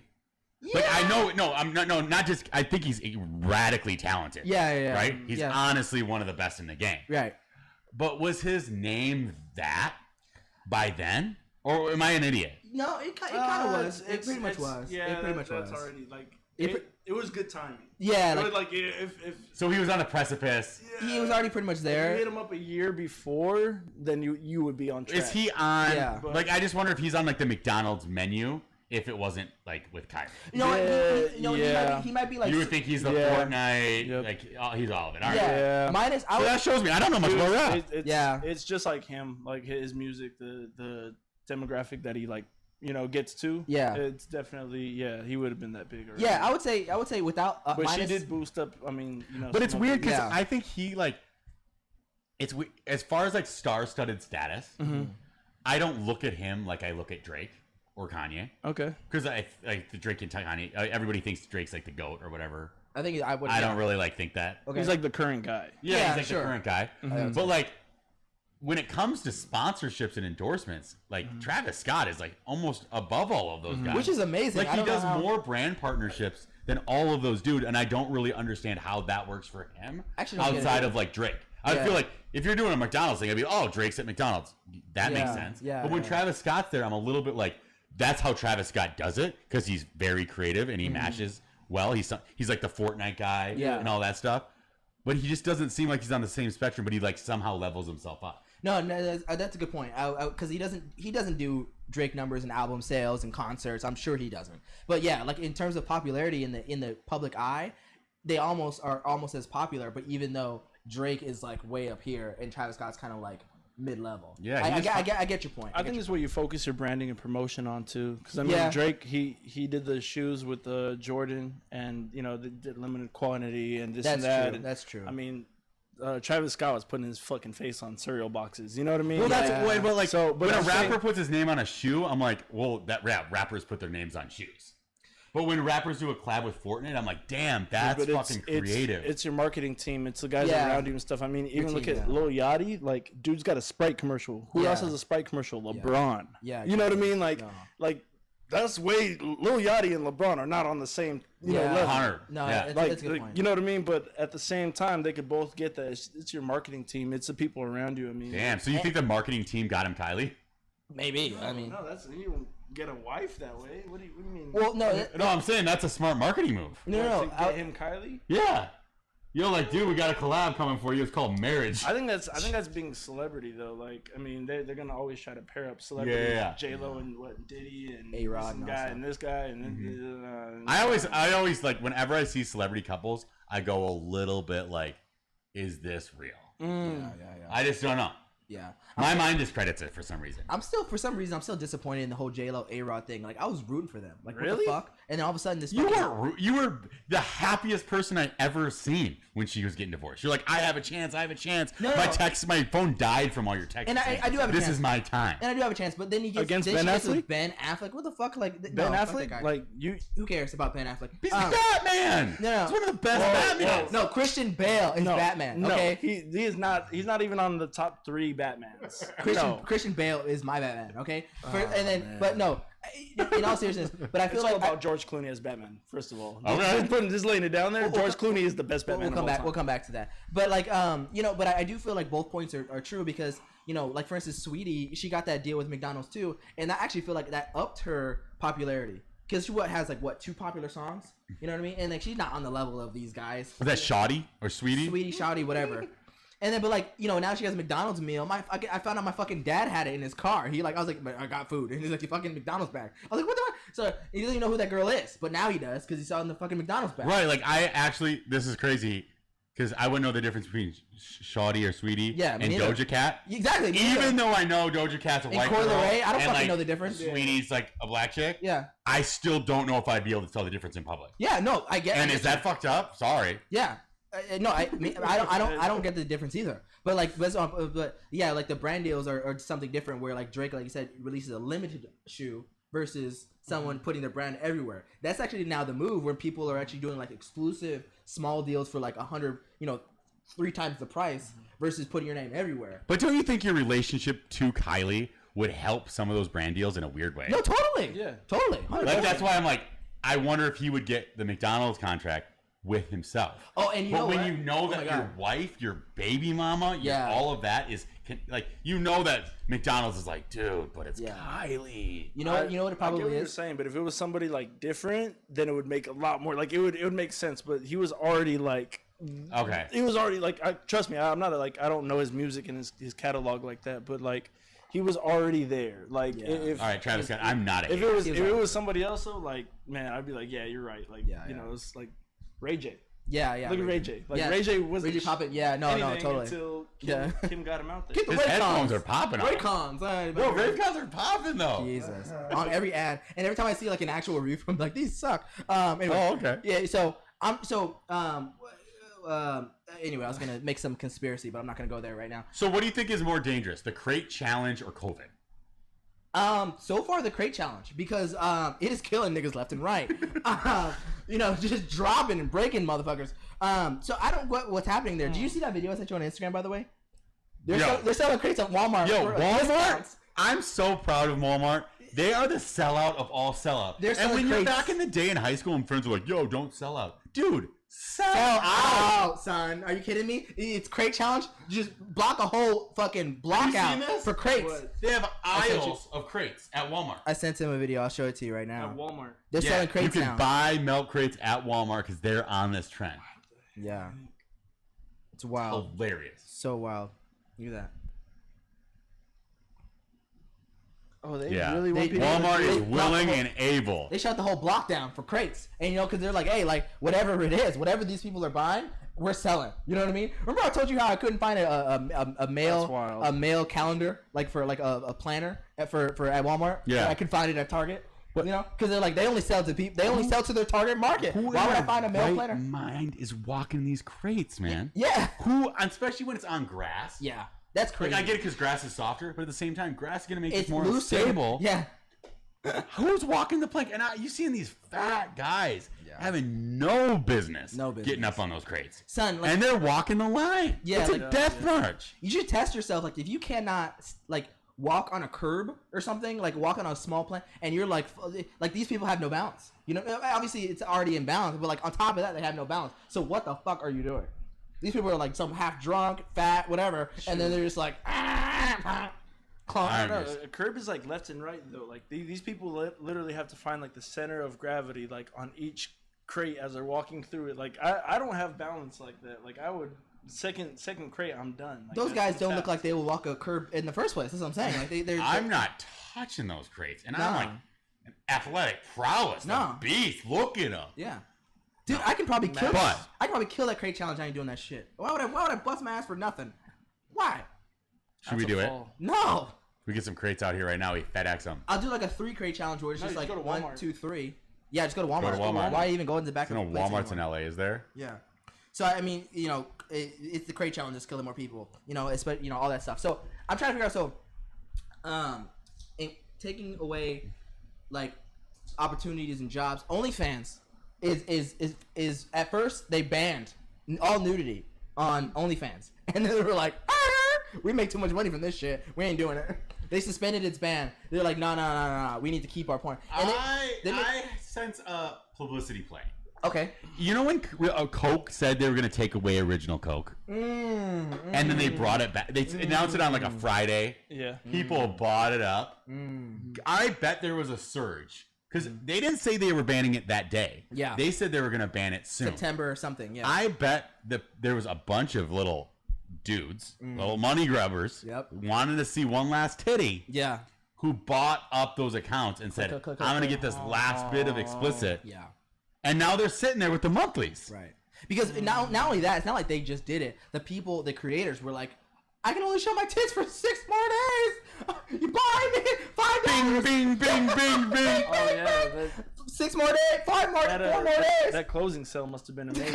Yeah. Like I know, not just. I think he's radically talented. Yeah. Right? He's honestly one of the best in the game. Right. But was his name that by then, or am I an idiot? No, it kind of was. It pretty much was. Yeah, it pretty much that's was. already like. It was good timing. Yeah, if so he was on the precipice. Yeah, he was already pretty much there. If you hit him up a year before, then you would be on track. Is he on? Yeah. Like I just wonder if he's on like the McDonald's menu. If it wasn't like with Kylie, He might be like. You would think he's the Fortnite, like he's all of it. All right. Yeah. Minus, so that shows me I don't know much about rap. It's just like him, like his music, the demographic that he gets to. Yeah, it's definitely he would have been that big. Already. Yeah, I would say without. But she did boost up. I mean, But it's weird because I think he it's as far as like star-studded status. Mm-hmm. I don't look at him like I look at Drake or Kanye. Okay. Because I like the Drake and Kanye. Everybody thinks Drake's like the GOAT or whatever. I think I would. I don't really think that. Okay. He's like the current guy. Yeah, he's like the current guy. Mm-hmm. But like when it comes to sponsorships and endorsements, like Travis Scott is like almost above all of those guys, which is amazing. Like he does more brand partnerships than all of those dudes, and I don't really understand how that works for him outside of like Drake. I feel like if you're doing a McDonald's thing, I'd be Drake's at McDonald's. That makes sense. Yeah. But when Travis Scott's there, I'm a little bit like. That's how Travis Scott does it because he's very creative and he matches well. He's like the Fortnite guy and all that stuff, but he just doesn't seem like he's on the same spectrum. But he like somehow levels himself up. No, that's a good point. Because he doesn't do Drake numbers and album sales and concerts. I'm sure he doesn't. But yeah, like in terms of popularity in the public eye, they are almost as popular. But even though Drake is like way up here and Travis Scott's kind of like mid-level. Yeah, I get your point. I think it's where you focus your branding and promotion on too. Because I mean, Drake, he did the shoes with the Jordan, and they did limited quantity and this and that. True. That's true. I mean, Travis Scott was putting his fucking face on cereal boxes. You know what I mean? Well, but when a rapper puts his name on a shoe, I'm like, well, rappers put their names on shoes. But when rappers do a collab with Fortnite, I'm like, damn, that's fucking creative. It's your marketing team. It's the guys around you and stuff. I mean, even look at Lil Yachty. Like, dude's got a Sprite commercial. Who else has a Sprite commercial? LeBron. Yeah. You know what I mean? Like, that's way Lil Yachty and LeBron are not on the same level. No, that's a good point. You know what I mean? But at the same time, they could both get that. It's your marketing team. It's the people around you. I mean, damn. So you think the marketing team got him Kylie? Maybe. I mean, no, that's you get a wife that way. What do you mean? Well, no, I'm saying that's a smart marketing move. No, get him Kylie. Yeah. Like, dude, we got a collab coming for you. It's called Marriage. I think that's being celebrity though. Like, I mean, they're gonna always try to pair up celebrities. Yeah. J-Lo and Diddy and A-Rod and guy and this guy and I always like whenever I see celebrity couples, I go a little bit like, is this real? Yeah. I just don't know. Yeah. My mind discredits it for some reason. I'm still disappointed in the whole J-Lo A-Rod thing. Like, I was rooting for them. Like, really? What the fuck? And then all of a sudden this you were the happiest person I'd ever seen when she was getting divorced. You're like, I have a chance. My phone died from all your texts. And I do have a chance. This is my time. And I do have a chance, but then you get against Ben Affleck. Ben Affleck, what the fuck? Like Ben Affleck, like you. Who cares about Ben Affleck? He's Batman. No, he's one of the best Batmans. No, Christian Bale is Batman. Okay, he is not. He's not even on the top 3 Batmans. Christian Bale is my Batman. Okay, but no, in all seriousness, but I feel It's like all about George Clooney as Batman. First of all, Okay. just laying it down there. George Clooney is the best Batman. We'll come back to that. But like, but I do feel like both points are true because like for instance, Sweetie, she got that deal with McDonald's too, and I actually feel like that upped her popularity because she has like 2 popular songs. You know what I mean? And like she's not on the level of these guys. Was that Shoddy or Sweetie? Sweetie, Shawty, whatever. And then, but like, now she has a McDonald's meal. I found out my fucking dad had it in his car. I was like, I got food. And he's like, the fucking McDonald's bag. I was like, what the fuck? So he doesn't even know who that girl is. But now he does because he saw it in the fucking McDonald's bag. Right, like this is crazy because I wouldn't know the difference between Shawty or Sweetie and Doja Cat. Exactly. Even though I know Doja Cat's a white girl. I don't fucking like, know the difference. Sweetie's like a black chick. Yeah. I still don't know if I'd be able to tell the difference in public. Yeah, no, I get. And is that fucked up? Sorry. Yeah. No, I don't get the difference either. But like, but yeah, like the brand deals are something different. Where like Drake, like you said, releases a limited shoe versus someone putting their brand everywhere. That's actually now the move where people are actually doing like exclusive small deals for like 100, 3 times the price versus putting your name everywhere. But don't you think your relationship to Kylie would help some of those brand deals in a weird way? No, totally. Yeah, totally. Like that's why I'm like, I wonder if he would get the McDonald's contract with himself. Oh, and when you know that your wife, your baby mama, all of that is like, that McDonald's is like, dude, but it's Kylie. You know what it probably I get what is. you're saying, but if it was somebody like different, then it would make a lot more. Like it would make sense. But he was already like, okay, he was already like, trust me, I'm not I don't know his music and his catalog like that, but like. He was already there. Like, if all right, Travis Scott, I'm not. If it was somebody else, though, like, man, I'd be like, yeah, you're right. Like, it's like Ray J. Yeah. Look at Ray J. Like Ray J was Ray J popping. Yeah, no, totally. Until Kim got him out there. Get the His headphones are popping. Raycons. Bro, Raycons are popping though. Jesus. On every ad, and every time I see like an actual review, I'm like, these suck. Anyway, oh, okay. Yeah. Anyway, I was gonna make some conspiracy, but I'm not gonna go there right now. So, what do you think is more dangerous, the crate challenge or COVID? So far the crate challenge because it is killing niggas left and right. Just dropping and breaking motherfuckers. So I don't what's happening there. Did you see that video I sent you on Instagram, by the way? They're selling crates at Walmart. Yo, Walmart. Discounts. I'm so proud of Walmart. They are the sellout of all sellout. And when you're back in the day in high school and friends were like, yo, don't sell out. Dude, sell out, son. Are you kidding me? It's crate challenge. Just block a whole fucking block out for crates. What? They have aisles of crates at Walmart. I sent him a video. I'll show it to you right now. At Walmart. They're selling crates now. You can buy milk crates at Walmart because they're on this trend. Yeah. It's wild. Hilarious. So wild. Look at that. Oh, they really want people. Walmart is willing and able. They shut the whole block down for crates, and because they're like, hey, like whatever it is, whatever these people are buying, we're selling. You know what I mean? Remember I told you how I couldn't find a mail calendar like for like a planner at Walmart. Yeah, I could find it at Target. But, because they're like they only sell to people. They only sell to their target market. Why would I find a mail planner? Mind is walking these crates, man. Yeah. Who, especially when it's on grass. Yeah. That's crazy. Like, I get it because grass is softer, but at the same time, grass is going to make it more looser. stable. Yeah. Who's walking the plank? And you seeing these fat guys having no business getting up on those crates. Son, like, and they're walking the line. Yeah, it's a death march. You should test yourself. Like, if you cannot, like, walk on a curb or something, like walking on a small plane, and you're like these people have no balance. Obviously it's already in balance, but like on top of that, they have no balance. So what the fuck are you doing? These people are like some half drunk, fat, whatever, and then they're just like, a curb is like left and right though. Like these people literally have to find like the center of gravity, like on each crate as they're walking through it. Like I don't have balance like that. Like I would second crate, I'm done. Like, those guys don't look like they will walk a curb in the first place. That's what I'm saying. Like they're I'm not touching those crates, and I'm like an athletic prowess, a beast. Look at them. Yeah. Dude, I can probably kill. I can probably kill that crate challenge. I ain't doing that shit. Why would I bust my ass for nothing? Why? Should we do it? No. We get some crates out here right now. We FedEx them. I'll do like a 3 crate challenge where it's just like go to 1, 2, 3. Yeah, just go to Walmart. Go to Walmart. Why even go in the back? No, Walmart's in LA. Is there? Yeah. So I mean, it's the crate challenge that's killing more people. It's all that stuff. So I'm trying to figure out. So, in taking away like opportunities and jobs, OnlyFans is at first they banned all nudity on OnlyFans, and then they were like, We make too much money from this shit. We ain't doing it. They suspended its ban. They're like, no. We need to keep our porn. And I sense a publicity play. Okay. You know when Coke said they were going to take away original Coke? And then they brought it back. They announced it on like a Friday. Yeah. People bought it up. I bet there was a surge. Because they didn't say they were banning it that day. Yeah. They said they were going to ban it soon. September or something, yeah. I bet that there was a bunch of little dudes, little money grubbers, wanted to see one last titty. Yeah. Who bought up those accounts and said, I'm going to get this last bit of explicit. Yeah. And now they're sitting there with the monthlies. Right. Because not only that, it's not like they just did it. The creators were like, I can only show my tits for 6 more days. You buy me $5. Bing, bing, bing, bing, bing. Oh yeah. 6 more days, 4 more days. That closing sale must have been amazing.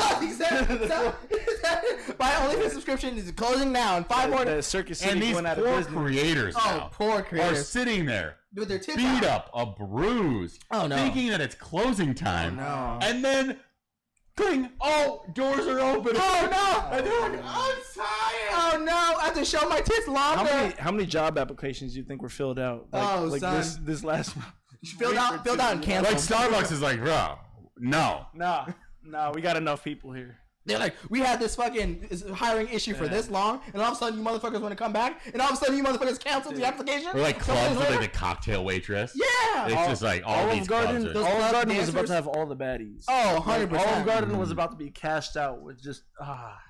My OnlyFans subscription is closing now in 5 more days. Circus City And these went out of poor business. creators now poor creators are sitting there with their tits beat out. up, bruised, thinking that it's closing time. Oh, no. And then, cling, doors are open. Oh no! And they're like, I'm tired. Oh no! I have to show my tits longer. How many job applications do you think were filled out? Son. This last month. Filled out and canceled. Like Starbucks is like, bro, no. Nah, we got enough people here. They're like, we had this fucking hiring issue for this long, and all of a sudden you motherfuckers want to come back, and all of a sudden you motherfuckers canceled the application. Or like clubs with like the cocktail waitress. Yeah. It's just like all these Garden. clubs. Olive Garden was about to have all the baddies. Oh, 100%. Olive Garden was about to be cashed out with just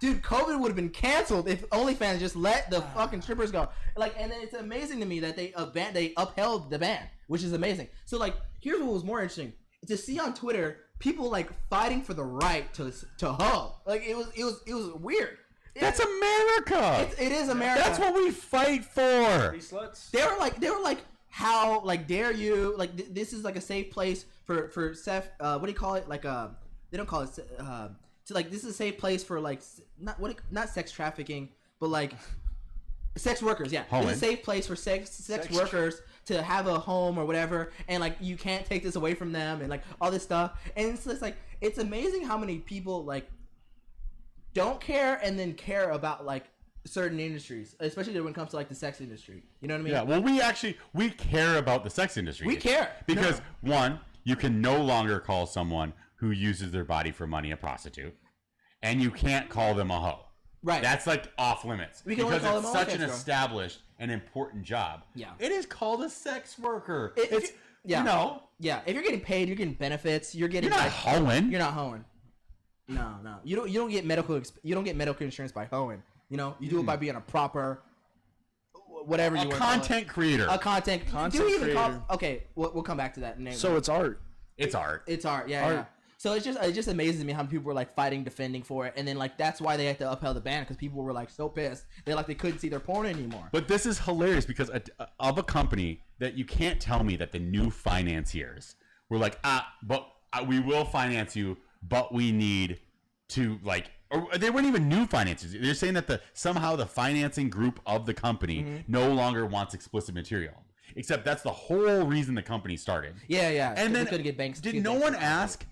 Dude, COVID would have been canceled if OnlyFans just let the fucking strippers go. Like, and then it's amazing to me that they upheld the ban, which is amazing. So like, here's what was more interesting: to see on Twitter people like fighting for the right to hoe. Like it was weird. That's America. It is America. That's what we fight for. these sluts. They were like, how like dare you? Like this is like a safe place for Seth. What do you call it? Like they don't call it. So like this is a safe place for like not sex trafficking, but like sex workers. Yeah, it's a safe place for sex workers to have a home or whatever, and like you can't take this away from them, and like all this stuff. And it's just like it's amazing how many people like don't care and then care about like certain industries, especially when it comes to like the sex industry. You know what I mean? Yeah. Well, we care about the sex industry. We care because one, you can no longer call someone who uses their body for money a prostitute, and you can't call them a hoe. Right. That's like off limits because it's such an established and important job. Yeah. It is called a sex worker. It's you know. Yeah. If you're getting paid, you're getting benefits. You're You're not hoeing. You're not hoeing. No. You don't get medical insurance by hoeing. You know, you do it by being a proper whatever you want. Content creator. A content creator. Okay, we'll come back to that. So it's art. It's art. It's art. Yeah. Yeah. So it just amazes me how people were like defending for it, and then like that's why they had to upheld the ban because people were like so pissed they couldn't see their porn anymore. But this is hilarious because of a company that you can't tell me that the new financiers were like, but we will finance you, but we need to like, or they weren't even new financiers. They're saying that somehow the financing group of the company no longer wants explicit material. Except that's the whole reason the company started. Yeah. And then couldn't get banks. Did no one ask?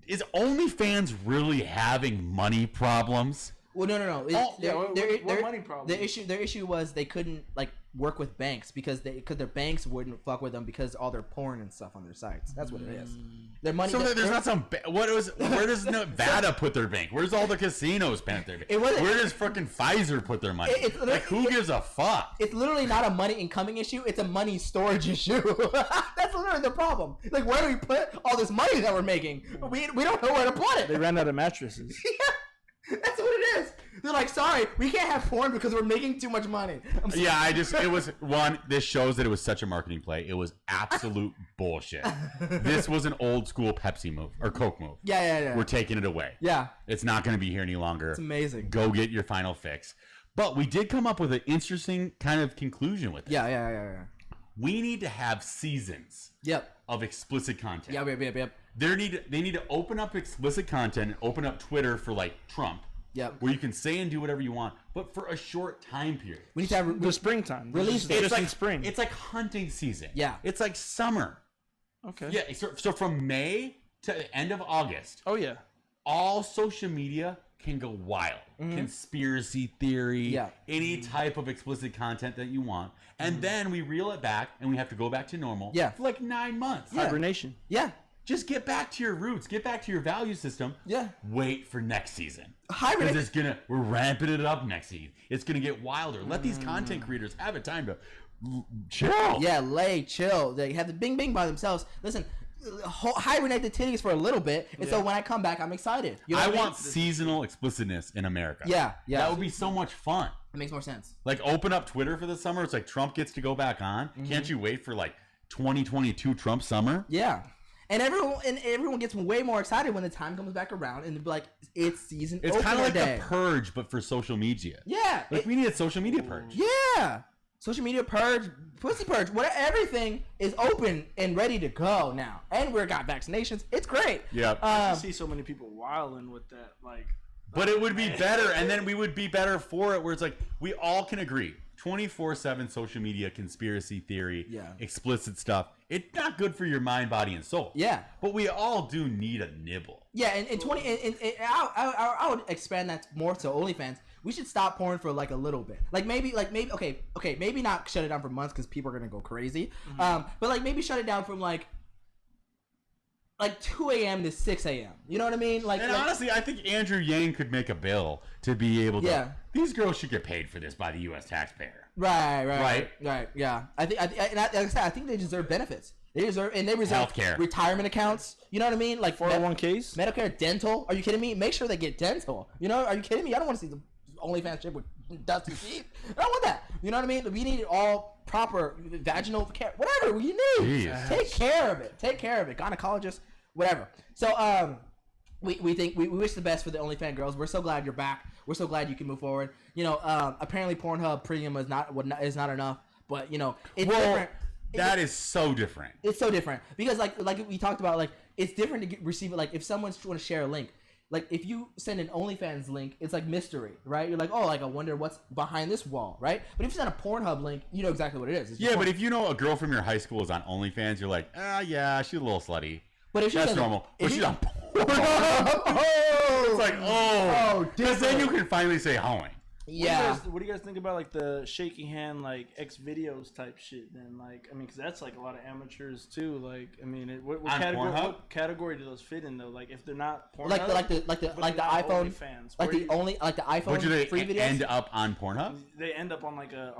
Is OnlyFans really having money problems? Well, no. What money problem? Their issue was they couldn't like work with banks because their banks wouldn't fuck with them because all their porn and stuff on their sites. That's what it is. Their money. So there's not some. Where does Nevada put their bank? Where's all the casinos put their bank? Where does fucking Pfizer put their money? Who gives a fuck? It's literally not a money incoming issue. It's a money storage issue. That's literally the problem. Like, where do we put all this money that we're making? We don't know where to put it. They ran out of mattresses. Yeah, that's what it is. They're like, sorry, we can't have porn because we're making too much money. This shows that it was such a marketing play. It was absolute bullshit. This was an old school Pepsi move or Coke move. Yeah. We're taking it away. Yeah. It's not going to be here any longer. It's amazing. Go get your final fix. But we did come up with an interesting kind of conclusion with it. Yeah. We need to have seasons. Yep. Of explicit content. Yep. They need to open up explicit content and open up Twitter for like Trump. Yep. Where you can say and do whatever you want, but for a short time period. We need to have the springtime. Release dates. It's like spring. It's like hunting season. Yeah. It's like summer. Okay. Yeah. So from May to the end of August. Oh yeah. All social media can go wild. Conspiracy theory, Yeah. any type of explicit content that you want. And then we reel it back and we have to go back to normal Yeah. for like 9 months. Yeah. Hibernation. Yeah. Just get back to your roots. Get back to your value system. Yeah. Wait for next season. Hibernate. Because we're ramping it up next season. It's gonna get wilder. Let these content creators have a time to chill. Yeah, chill. They have the bing bing by themselves. Listen, hibernate the titties for a little bit, and so when I come back, I'm excited. You know I what mean? want seasonal explicitness in America. Yeah. That would be so much fun. It makes more sense. Like, open up Twitter for the summer. It's like Trump gets to go back on. Can't you wait for like 2022 Trump summer? Yeah. And everyone gets way more excited when the time comes back around and they'll be like, it's season It's kind of like day. the purge, but for social media. Yeah. Like, we need a social media purge. Yeah. Social media purge, pussy purge, everything is open and ready to go now. And we got vaccinations. It's great. Yeah. I see so many people wilding with that. Like, But it would be better, and then we would be better for it, where it's like, we all can agree. 24/7 social media, conspiracy theory, explicit stuff. It's not good for your mind, body, and soul. Yeah. But we all do need a nibble. Yeah, and I would expand that more to OnlyFans. We should stop porn for like a little bit. Maybe maybe not shut it down for months because people are gonna go crazy. But like maybe shut it down from like 2 a.m. to 6 a.m. You know what I mean? Honestly, I think Andrew Yang could make a bill to be able to. Yeah. These girls should get paid for this by the U.S. taxpayer. Right. Yeah. I think they deserve benefits. They deserve Healthcare, retirement accounts. You know what I mean? Like 401ks, Medicare, dental. Are you kidding me? Make sure they get dental. You know? Are you kidding me? I don't want to see the OnlyFans shit with dusty feet. I don't want that. You know what I mean? We need all proper vaginal care, whatever you need. Jeez. Take care of it. Gynecologist, whatever. So we wish the best for the OnlyFans girls. We're so glad you're back. We're so glad you can move forward. You know, apparently Pornhub Premium is not enough, but you know, it's different. That is so different. It's so different because like we talked about, like it's different to receive it. Like if someone's trying to share a link, like if you send an OnlyFans link, it's like mystery, right? You're like, oh, like I wonder what's behind this wall, right? But if you send a Pornhub link, you know exactly what it is. Yeah, but if you know a girl from your high school is on OnlyFans, you're like, yeah, she's a little slutty. But if that's normal. But she's on Pornhub. It's like, because then you can finally say hoeing. Yeah. What do you guys think about like the shaky hand, like X videos type shit? Then, like, I mean, because that's like a lot of amateurs too. Like, I mean, what category do those fit in though? Like, if they're not Pornhub, like the iPhone fans, like the iPhone. But do they free videos end up on Pornhub? They end up on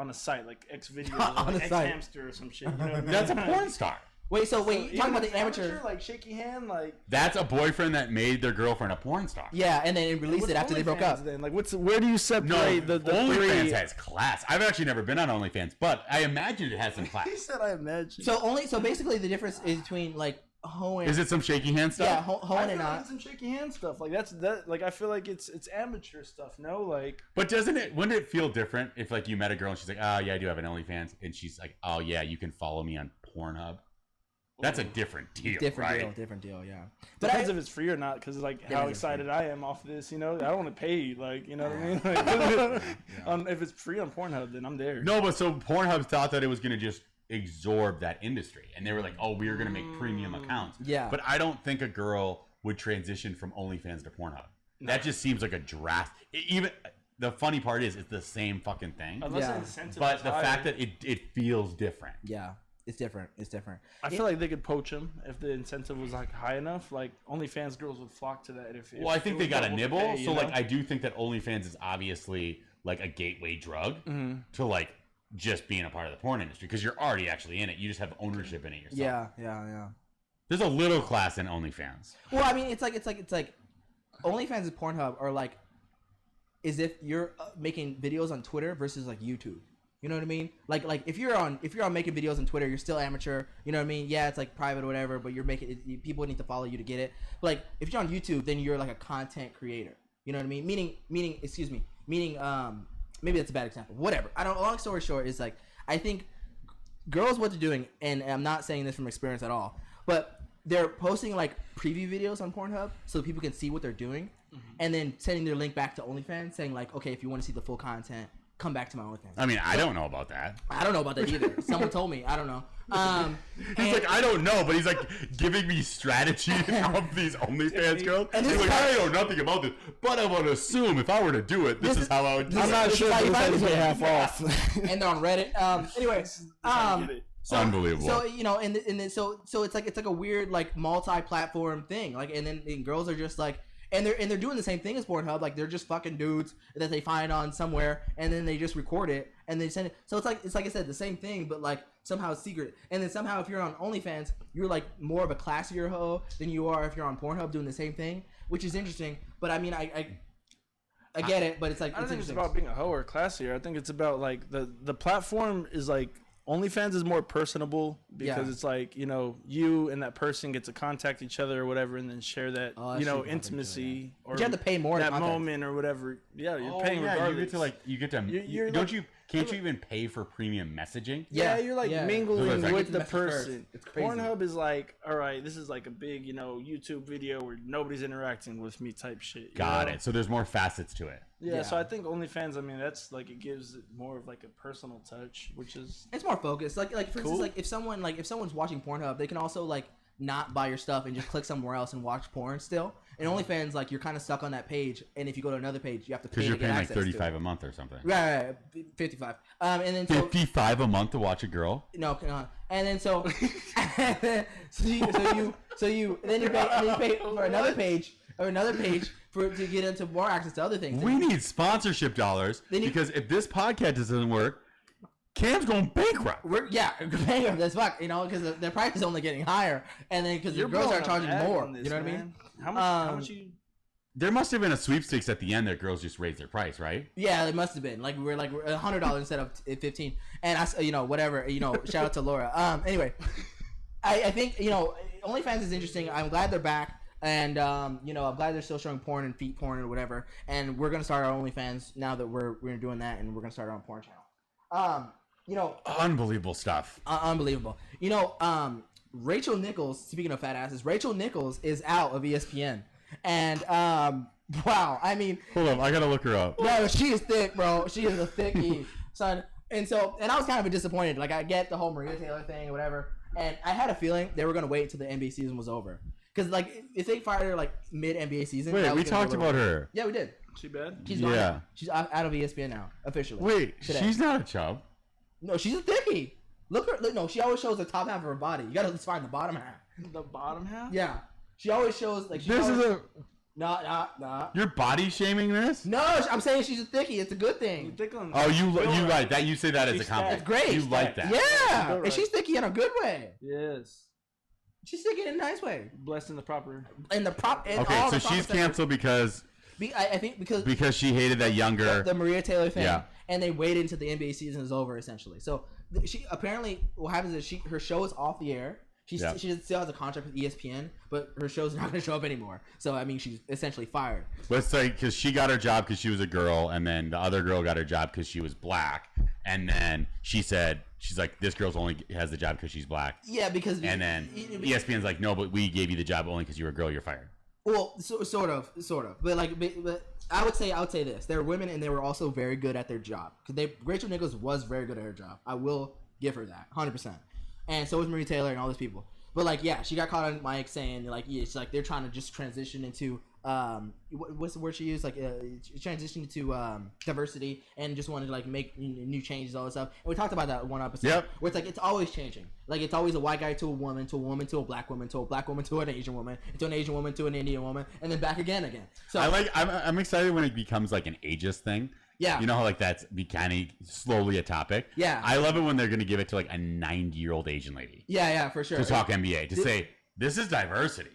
a site like X videos, on like a X site. hamster or some shit. You know what I mean? That's a porn star. Wait, so you're talking about the amateur? Like shaky hand, like that's a boyfriend that made their girlfriend a porn star. Yeah, and then it released it after they broke up. Then, like, where do you separate the OnlyFans three? has class. I've actually never been on OnlyFans, but I imagine it has some class. He said, "I imagine." So basically, the difference is between like hoeing. Is it some shaky hand stuff? Yeah, hoeing and not. Like some shaky hand stuff. Like that. Like I feel like it's amateur stuff. No, like. But wouldn't it feel different if like you met a girl and she's like, oh yeah, I do have an OnlyFans, and she's like, oh yeah, you can follow me on Pornhub. That's a different deal, Different deal, yeah. But Depends if it's free or not, because like how excited I am off of this, you know. I don't want to pay, like, you know what I mean. Like, if it's free on Pornhub, then I'm there. No, but so Pornhub thought that it was going to just absorb that industry, and they were like, "Oh, we are going to make premium accounts." Yeah. But I don't think a girl would transition from OnlyFans to Pornhub. No. That just seems like a draft. Even the funny part is, it's the same fucking thing. Unless the incentive but is the higher. fact that it feels different. Yeah. It's different. I feel like they could poach them if the incentive was like high enough. Like OnlyFans girls would flock to that. If I think they got a nibble. Pay, so like I do think that OnlyFans is obviously like a gateway drug to like just being a part of the porn industry because you're already actually in it. You just have ownership in it yourself. Yeah. There's a little class in OnlyFans. Well, I mean, it's like OnlyFans and Pornhub are like, as if you're making videos on Twitter versus like YouTube. You know what I mean? Like if you're on making videos on Twitter, you're still amateur. You know what I mean? Yeah, it's like private or whatever, but you're making it, people need to follow you to get it. But like if you're on YouTube, then you're like a content creator. You know what I mean? Meaning maybe that's a bad example. Whatever. I don't. Long story short is like I think girls what they're doing, and I'm not saying this from experience at all, but they're posting like preview videos on Pornhub so people can see what they're doing, and then sending their link back to OnlyFans saying like, okay, if you want to see the full content, come back to my OnlyFans. I mean, I don't know about that. I don't know about that either. Someone told me. I don't know. He's like, I don't know, but he's like giving me strategy of these OnlyFans girls. And He's this like, is I know nothing about this, but I would assume if I were to do it, this is how I would do it. I'm not sure if it's get half off. And they're on Reddit. Anyway, so, Unbelievable. So so it's like a weird like multi-platform thing. Like, and then girls are just like. And they're doing the same thing as Pornhub. Like, they're just fucking dudes that they find on somewhere, and then they just record it and they send it. So it's like I said, the same thing, but like somehow secret. And then somehow if you're on OnlyFans, you're like more of a classier hoe than you are if you're on Pornhub doing the same thing, which is interesting. But I mean, I get it, but it's like I don't think it's about being a hoe or classier. I think it's about like the platform is like. OnlyFans is more personable because it's like, you know, you and that person get to contact each other or whatever and then share that, intimacy or you have to pay more that moment or whatever. Yeah, you're paying regardless. You get to can't you even pay for premium messaging? Yeah, you're like mingling with the person. It's crazy. Pornhub is like, all right, this is like a big, YouTube video where nobody's interacting with me type shit. Got it. So there's more facets to it. Yeah, so I think OnlyFans, I mean, that's like, it gives it more of like a personal touch, which is it's more focused. Like for instance, like if someone's watching Pornhub, they can also like not buy your stuff and just click somewhere else and watch porn still. And OnlyFans, like, you're kind of stuck on that page, and if you go to another page, you have to pay. Because you're paying like $35 $35 a month or something. Right, 55. And then $55 a month to watch a girl. No, and then so you pay for another page to get into more access to other things. We need sponsorship dollars because if this podcast doesn't work, Cam's going bankrupt. Bankrupt as fuck, because the price is only getting higher, and then because the girls are charging more. You know what I mean? How much you? There must have been a sweepstakes at the end that girls just raised their price, right? Yeah, it must have been. Like we're $100 instead of $15, and whatever. Shout out to Laura. Anyway, I think OnlyFans is interesting. I'm glad they're back. And I'm glad they're still showing porn and feet porn or whatever. And we're gonna start our OnlyFans now that we're doing that, and we're gonna start our own porn channel. Unbelievable stuff. Unbelievable. Rachel Nichols. Speaking of fat asses, Rachel Nichols is out of ESPN, and wow. I mean, hold on, I gotta look her up. No, she is thick, bro. She is a thickie, son. And I was kind of disappointed. Like, I get the whole Maria Taylor thing or whatever, and I had a feeling they were gonna wait until the NBA season was over. Because, like, if they fired her, like, mid-NBA season... Wait, we talked about her. Yeah, we did. She bad? She's gone. She's out of ESPN now, officially. Wait, today. She's not a chub. No, she's a thickie. No, she always shows the top half of her body. You gotta at least find the bottom half. The bottom half? Yeah. She always shows, like... Nah. You're body shaming this? No, I'm saying she's a thickie. It's a good thing. You right. That you say that as a compliment. It's great. You like that. Yeah. And she's thicky in a good way. Yes. She's thicky in a nice way. Blessed in the proper. Okay, so she's canceled because... I think because she hated that younger... The Maria Taylor thing. Yeah. And they waited until the NBA season is over, essentially. So she apparently, what happens is her show is off the air. She still has a contract with ESPN, but her show's not going to show up anymore. So, I mean, she's essentially fired. Let's say because she got her job because she was a girl, and then the other girl got her job because she was black. And then she's like, this girl's only has the job because she's black. Yeah, because... And then ESPN's like, no, but we gave you the job only because you were a girl, you're fired. Well, sort of. But I would say this. They're women, and they were also very good at their job. Because Rachel Nichols was very good at her job. I will give her that, 100%. And so was Maria Taylor and all those people. But, like, yeah, she got caught on mic saying, like, it's like they're trying to just transition into, what's the word she used? Like, transition into diversity and just wanted to, like, make new changes, all this stuff. And we talked about that one episode. Yep. Where it's like, it's always changing. Like, it's always a white guy to a woman to a black woman to a black woman to an Asian woman to an Asian woman to an Indian woman, and then back again. So I'm excited when it becomes, like, an ageist thing. Yeah. You know how, like, that's becoming slowly a topic? Yeah. I love it when they're going to give it to, like, a 90-year-old Asian lady. Yeah, for sure. To talk NBA. To say, this is diversity.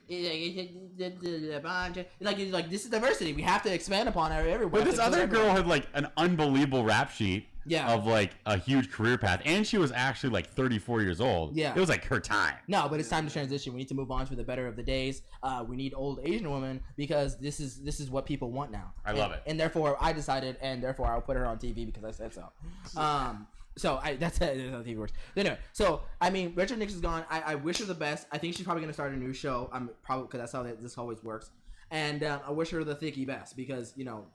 Like, this is diversity. We have to expand upon it everywhere. But this other girl had, like, an unbelievable rap sheet of, like, a huge career path. And she was actually, like, 34 years old. Yeah. It was, like, her time. No, but it's time to transition. We need to move on to the better of the days. We need old Asian women because this is what people want now. I love it. And therefore, I decided, and therefore, I'll put her on TV because I said so. That's how TV works. Anyway, so I mean, Rachel Nichols is gone. I wish her the best. I think she's probably gonna start a new show. I'm probably because that's how this always works. And I wish her the thicky best because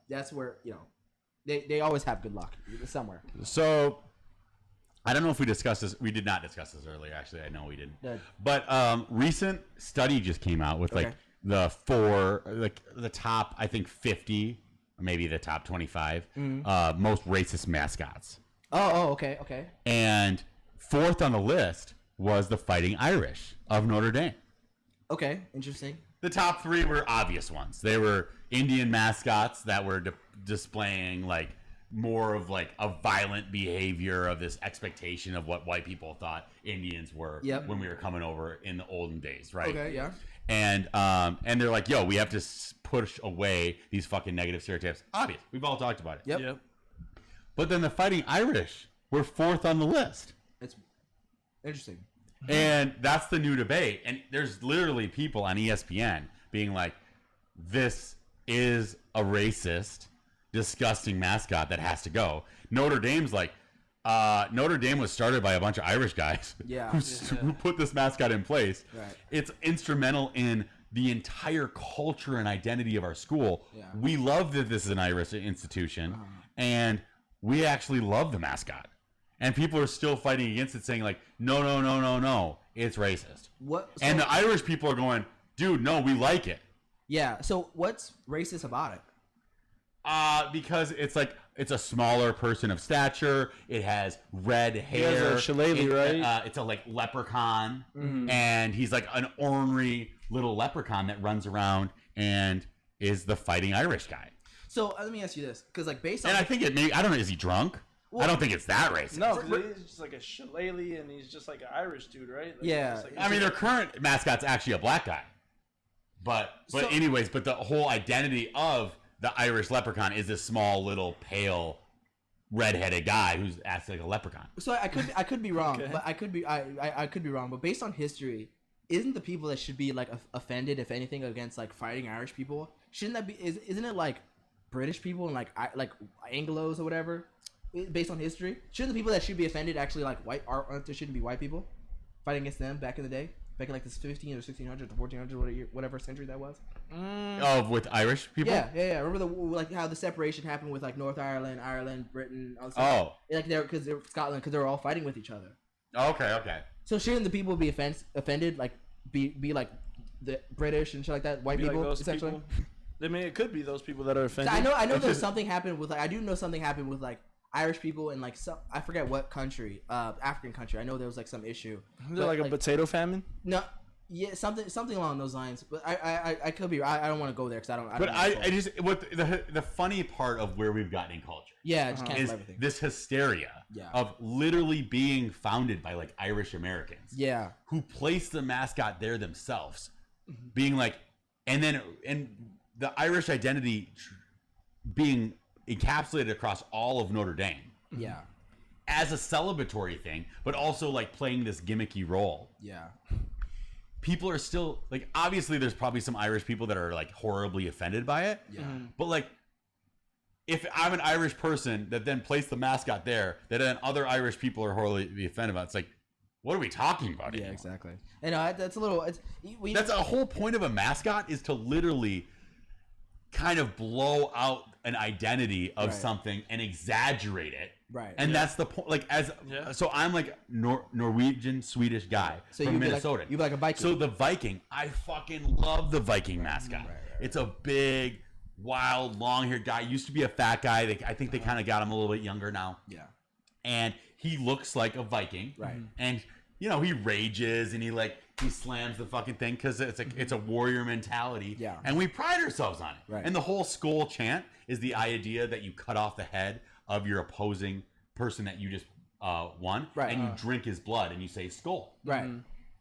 that's where They always have good luck somewhere. So, I don't know if we discussed this. We did not discuss this earlier. Actually, I know we didn't. Yeah. But recent study just came out with like the top, I think 50, or maybe the top 25 most racist mascots. Oh, okay. And fourth on the list was the Fighting Irish of Notre Dame. Okay, interesting. The top three were obvious ones. They were Indian mascots that were displaying like more of like a violent behavior of this expectation of what white people thought Indians were when we were coming over in the olden days, right? Okay, yeah. And they're like, yo, we have to push away these fucking negative stereotypes. Obvious. We've all talked about it. Yep. But then the Fighting Irish were fourth on the list. It's interesting. And that's the new debate. And there's literally people on ESPN being like, this is a racist, disgusting mascot that has to go. Notre Dame's like, Notre Dame was started by a bunch of Irish guys who put this mascot in place. Right. It's instrumental in the entire culture and identity of our school. Yeah. We love that this is an Irish institution, and we actually love the mascot. And people are still fighting against it, saying like, no, it's racist. And the Irish people are going, dude, no, we like it. Yeah. So what's racist about it? Because it's a smaller person of stature. It has red hair. He has a shillelagh, right? It's a like leprechaun, and he's like an ornery little leprechaun that runs around and is the Fighting Irish guy. So let me ask you this, because like based on, And I think I don't know, is he drunk? I don't think it's that racist. No, because he's just like a shillelagh, and he's just like an Irish dude, right? Like, Yeah. like, I mean, their current mascot's actually a black guy. But the whole identity of the Irish leprechaun is this small, little, pale, redheaded guy who's acts like a leprechaun. So I could be wrong, but I could be wrong. But based on history, isn't the people that should be like offended, if anything, against like Fighting Irish people? Shouldn't that be? Isn't it like British people and like Anglos or whatever? Based on history, shouldn't the people that should be offended actually like white? There shouldn't be white people fighting against them back in the day, back in like the 1500s or 1600s or 1400s, whatever century that was. With Irish people? Yeah. Remember like how the separation happened with like North Ireland, Britain, all this stuff? Like because they're Scotland, because they were all fighting with each other. Okay. So shouldn't the people be offended, like be like the British and shit like that, white people, like those essentially? People. I mean, it could be those people that are offended. I know there's something happened with like, I do know something happened with like Irish people in like some, I forget what country, African country. I know there was like some issue. Is it like a potato famine? No, yeah, something along those lines. But I could be. I don't want to go there because I don't. But I just what the funny part of where we've gotten in culture. Yeah, just cancel is everything. This hysteria of literally being founded by like Irish Americans. Yeah, who placed the mascot there themselves, being like, and the Irish identity being encapsulated across all of Notre Dame. Yeah. As a celebratory thing, but also like playing this gimmicky role. Yeah. People are still like, obviously there's probably some Irish people that are like horribly offended by it. Yeah. But like, if I'm an Irish person that then placed the mascot there, that then other Irish people are horribly offended about, it's like, what are we talking about anymore? Yeah, exactly. And that's a little. That's a whole point of a mascot, is to literally kind of blow out an identity of something and exaggerate it. Right. And that's the point. Like so I'm like Norwegian Swedish guy from Minnesota. You like a Viking. So the Viking, I fucking love the Viking mascot. Right. It's a big, wild, long-haired guy. Used to be a fat guy. I think they kind of got him a little bit younger now. Yeah. And he looks like a Viking. Right. And he rages and he slams the fucking thing because it's a warrior mentality. Yeah. And we pride ourselves on it. Right. And the whole skull chant is the idea that you cut off the head of your opposing person that you just won, right. And you drink his blood and you say skull. Right.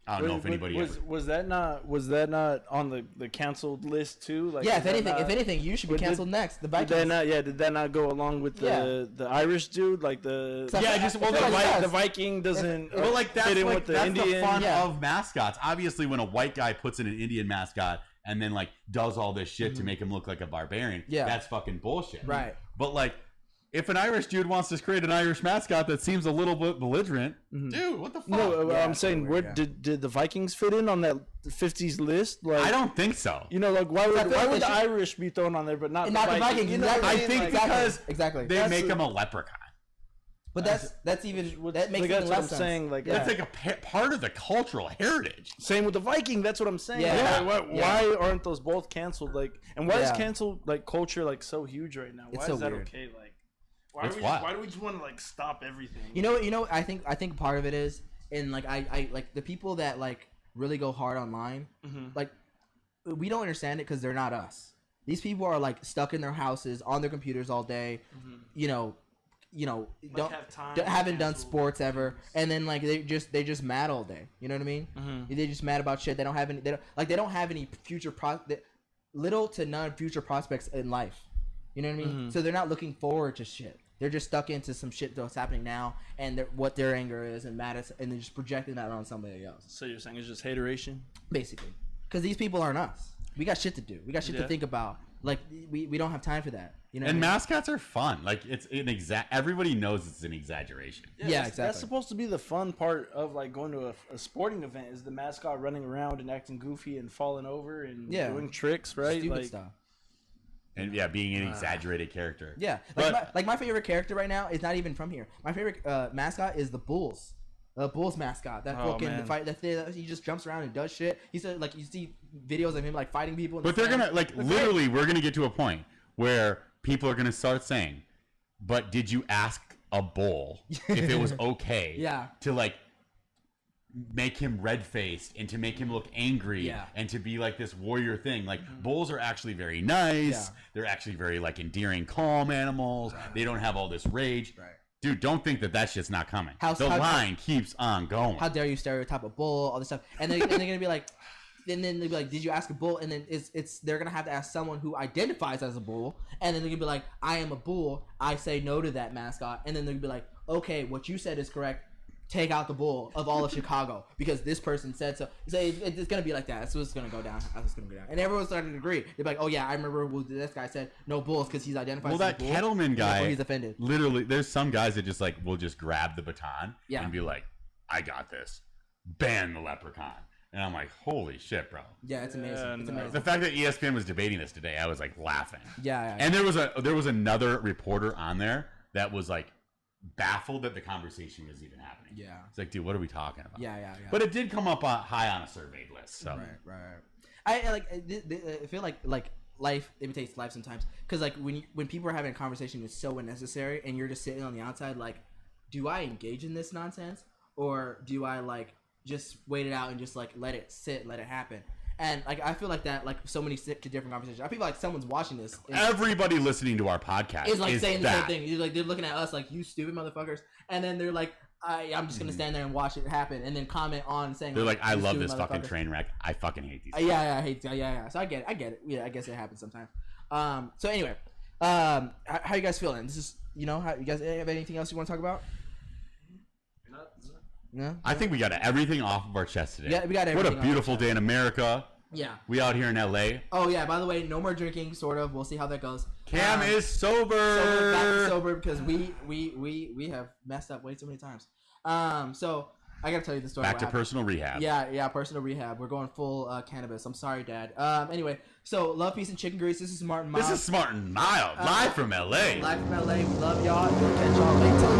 I don't know if anybody was that not on the canceled list too? Like, yeah, if anything, you should be canceled next. The Vikings. Did that not go along with the Irish dude? Like the Viking doesn't. Well, like that's fit in with the Indian. The fun of mascots. Obviously, when a white guy puts in an Indian mascot and then like does all this shit to make him look like a barbarian, that's fucking bullshit. Right. But like, if an Irish dude wants to create an Irish mascot that seems a little bit belligerent, dude, what the fuck? No, I'm saying, did the Vikings fit in on that 50s list? Like, I don't think so. You know, like why would the Irish be thrown on there, but not the Vikings? You know, I think because exactly make him a leprechaun. But that's even that makes that's even what less I'm sense. saying. Like That's like a part of the cultural heritage. Same with the Viking. That's what I'm saying. Yeah. Why aren't those both canceled? Like, and why is cancel like culture like so huge right now? Why It's so is that weird. okay? Like, why do we just want to like stop everything? You know. I think part of it is, and like I like the people that like really go hard online. Like, we don't understand it because they're not us. These people are like stuck in their houses on their computers all day. Haven't done sports ever, and then like they just mad all day. You know what I mean? They just mad about shit. They don't have any future little to none future prospects in life. You know what I mean? So they're not looking forward to shit. They're just stuck into some shit that's happening now, and what their anger is and mad at, and they're just projecting that on somebody else. So you're saying it's just hateration, basically? Because these people aren't us. We got shit to do. We got shit to think about. Like we don't have time for that. You know. And mascots are fun. Like it's an everybody knows it's an exaggeration. Yeah, exactly. That's supposed to be the fun part of like going to a sporting event is the mascot running around and acting goofy and falling over and doing tricks, right? Stupid like, stuff. And being an exaggerated character. Yeah, my favorite character right now is not even from here. My favorite mascot is the Bulls. The Bulls mascot. That fucking fight. He just jumps around and does shit. He said like you see videos of him like fighting people. But they're gonna like literally. We're gonna get to a point where people are gonna start saying, "But did you ask a bull if it was okay?" To like make him red-faced and to make him look angry and to be like this warrior thing. Like bulls are actually very nice. They're actually very like endearing, calm animals. They don't have all this rage. Dude, don't think that shit's not coming. The line keeps on going. How dare you stereotype a bull, all this stuff. And they're gonna be like, and then they'll be like, did you ask a bull? And then they're gonna have to ask someone who identifies as a bull. And then they're gonna be like, I am a bull. I say no to that mascot. And then they're gonna be like, okay, what you said is correct. Take out the bull of all of Chicago because this person said so. So it's gonna be like that. That's what's gonna go down. That's what's gonna go down. And everyone's starting to agree. They're like, oh yeah, I remember this guy said no bulls because he's identified. Well, that Kettleman guy, he's offended. Literally, there's some guys that just like will just grab the baton and be like, I got this. Ban the leprechaun. And I'm like, holy shit, bro. Yeah, it's amazing. It's amazing. The fact that ESPN was debating this today, I was like laughing. Yeah. And there was another reporter on there that was like baffled that the conversation was even happening. Yeah. It's like, dude, what are we talking about? Yeah. But it did come up high on a surveyed list. So. Right. I feel like life imitates life sometimes. Because like when people are having a conversation, it's so unnecessary, and you're just sitting on the outside like, do I engage in this nonsense? Or do I like just wait it out and just like let it sit, let it happen? And like I feel like that, like so many different conversations. I feel like someone's watching this. Everybody listening to our podcast is like saying the same thing. They're looking at us like, you stupid motherfuckers, and then they're like, I'm just gonna stand there and watch it happen, and then comment on saying they're like, I love this fucking train wreck. I fucking hate these. I hate. Yeah. So I get it. Yeah, I guess it happens sometimes. So anyway, how you guys feeling? This is how you guys have anything else you want to talk about? No? I think we got everything off of our chest today. Yeah, we got everything. What a beautiful day in America. Yeah. We out here in LA. Oh yeah, by the way, no more drinking, sort of. We'll see how that goes. Cam is sober. Back to sober because we have messed up way too many times. So I gotta tell you the story. Back to personal rehab. Yeah, personal rehab. We're going full cannabis. I'm sorry, Dad. Anyway, so love, peace, and chicken grease. This is Smart and Mild. This is Smart and Mild, live from LA. Live from LA. We love y'all. We'll catch y'all later.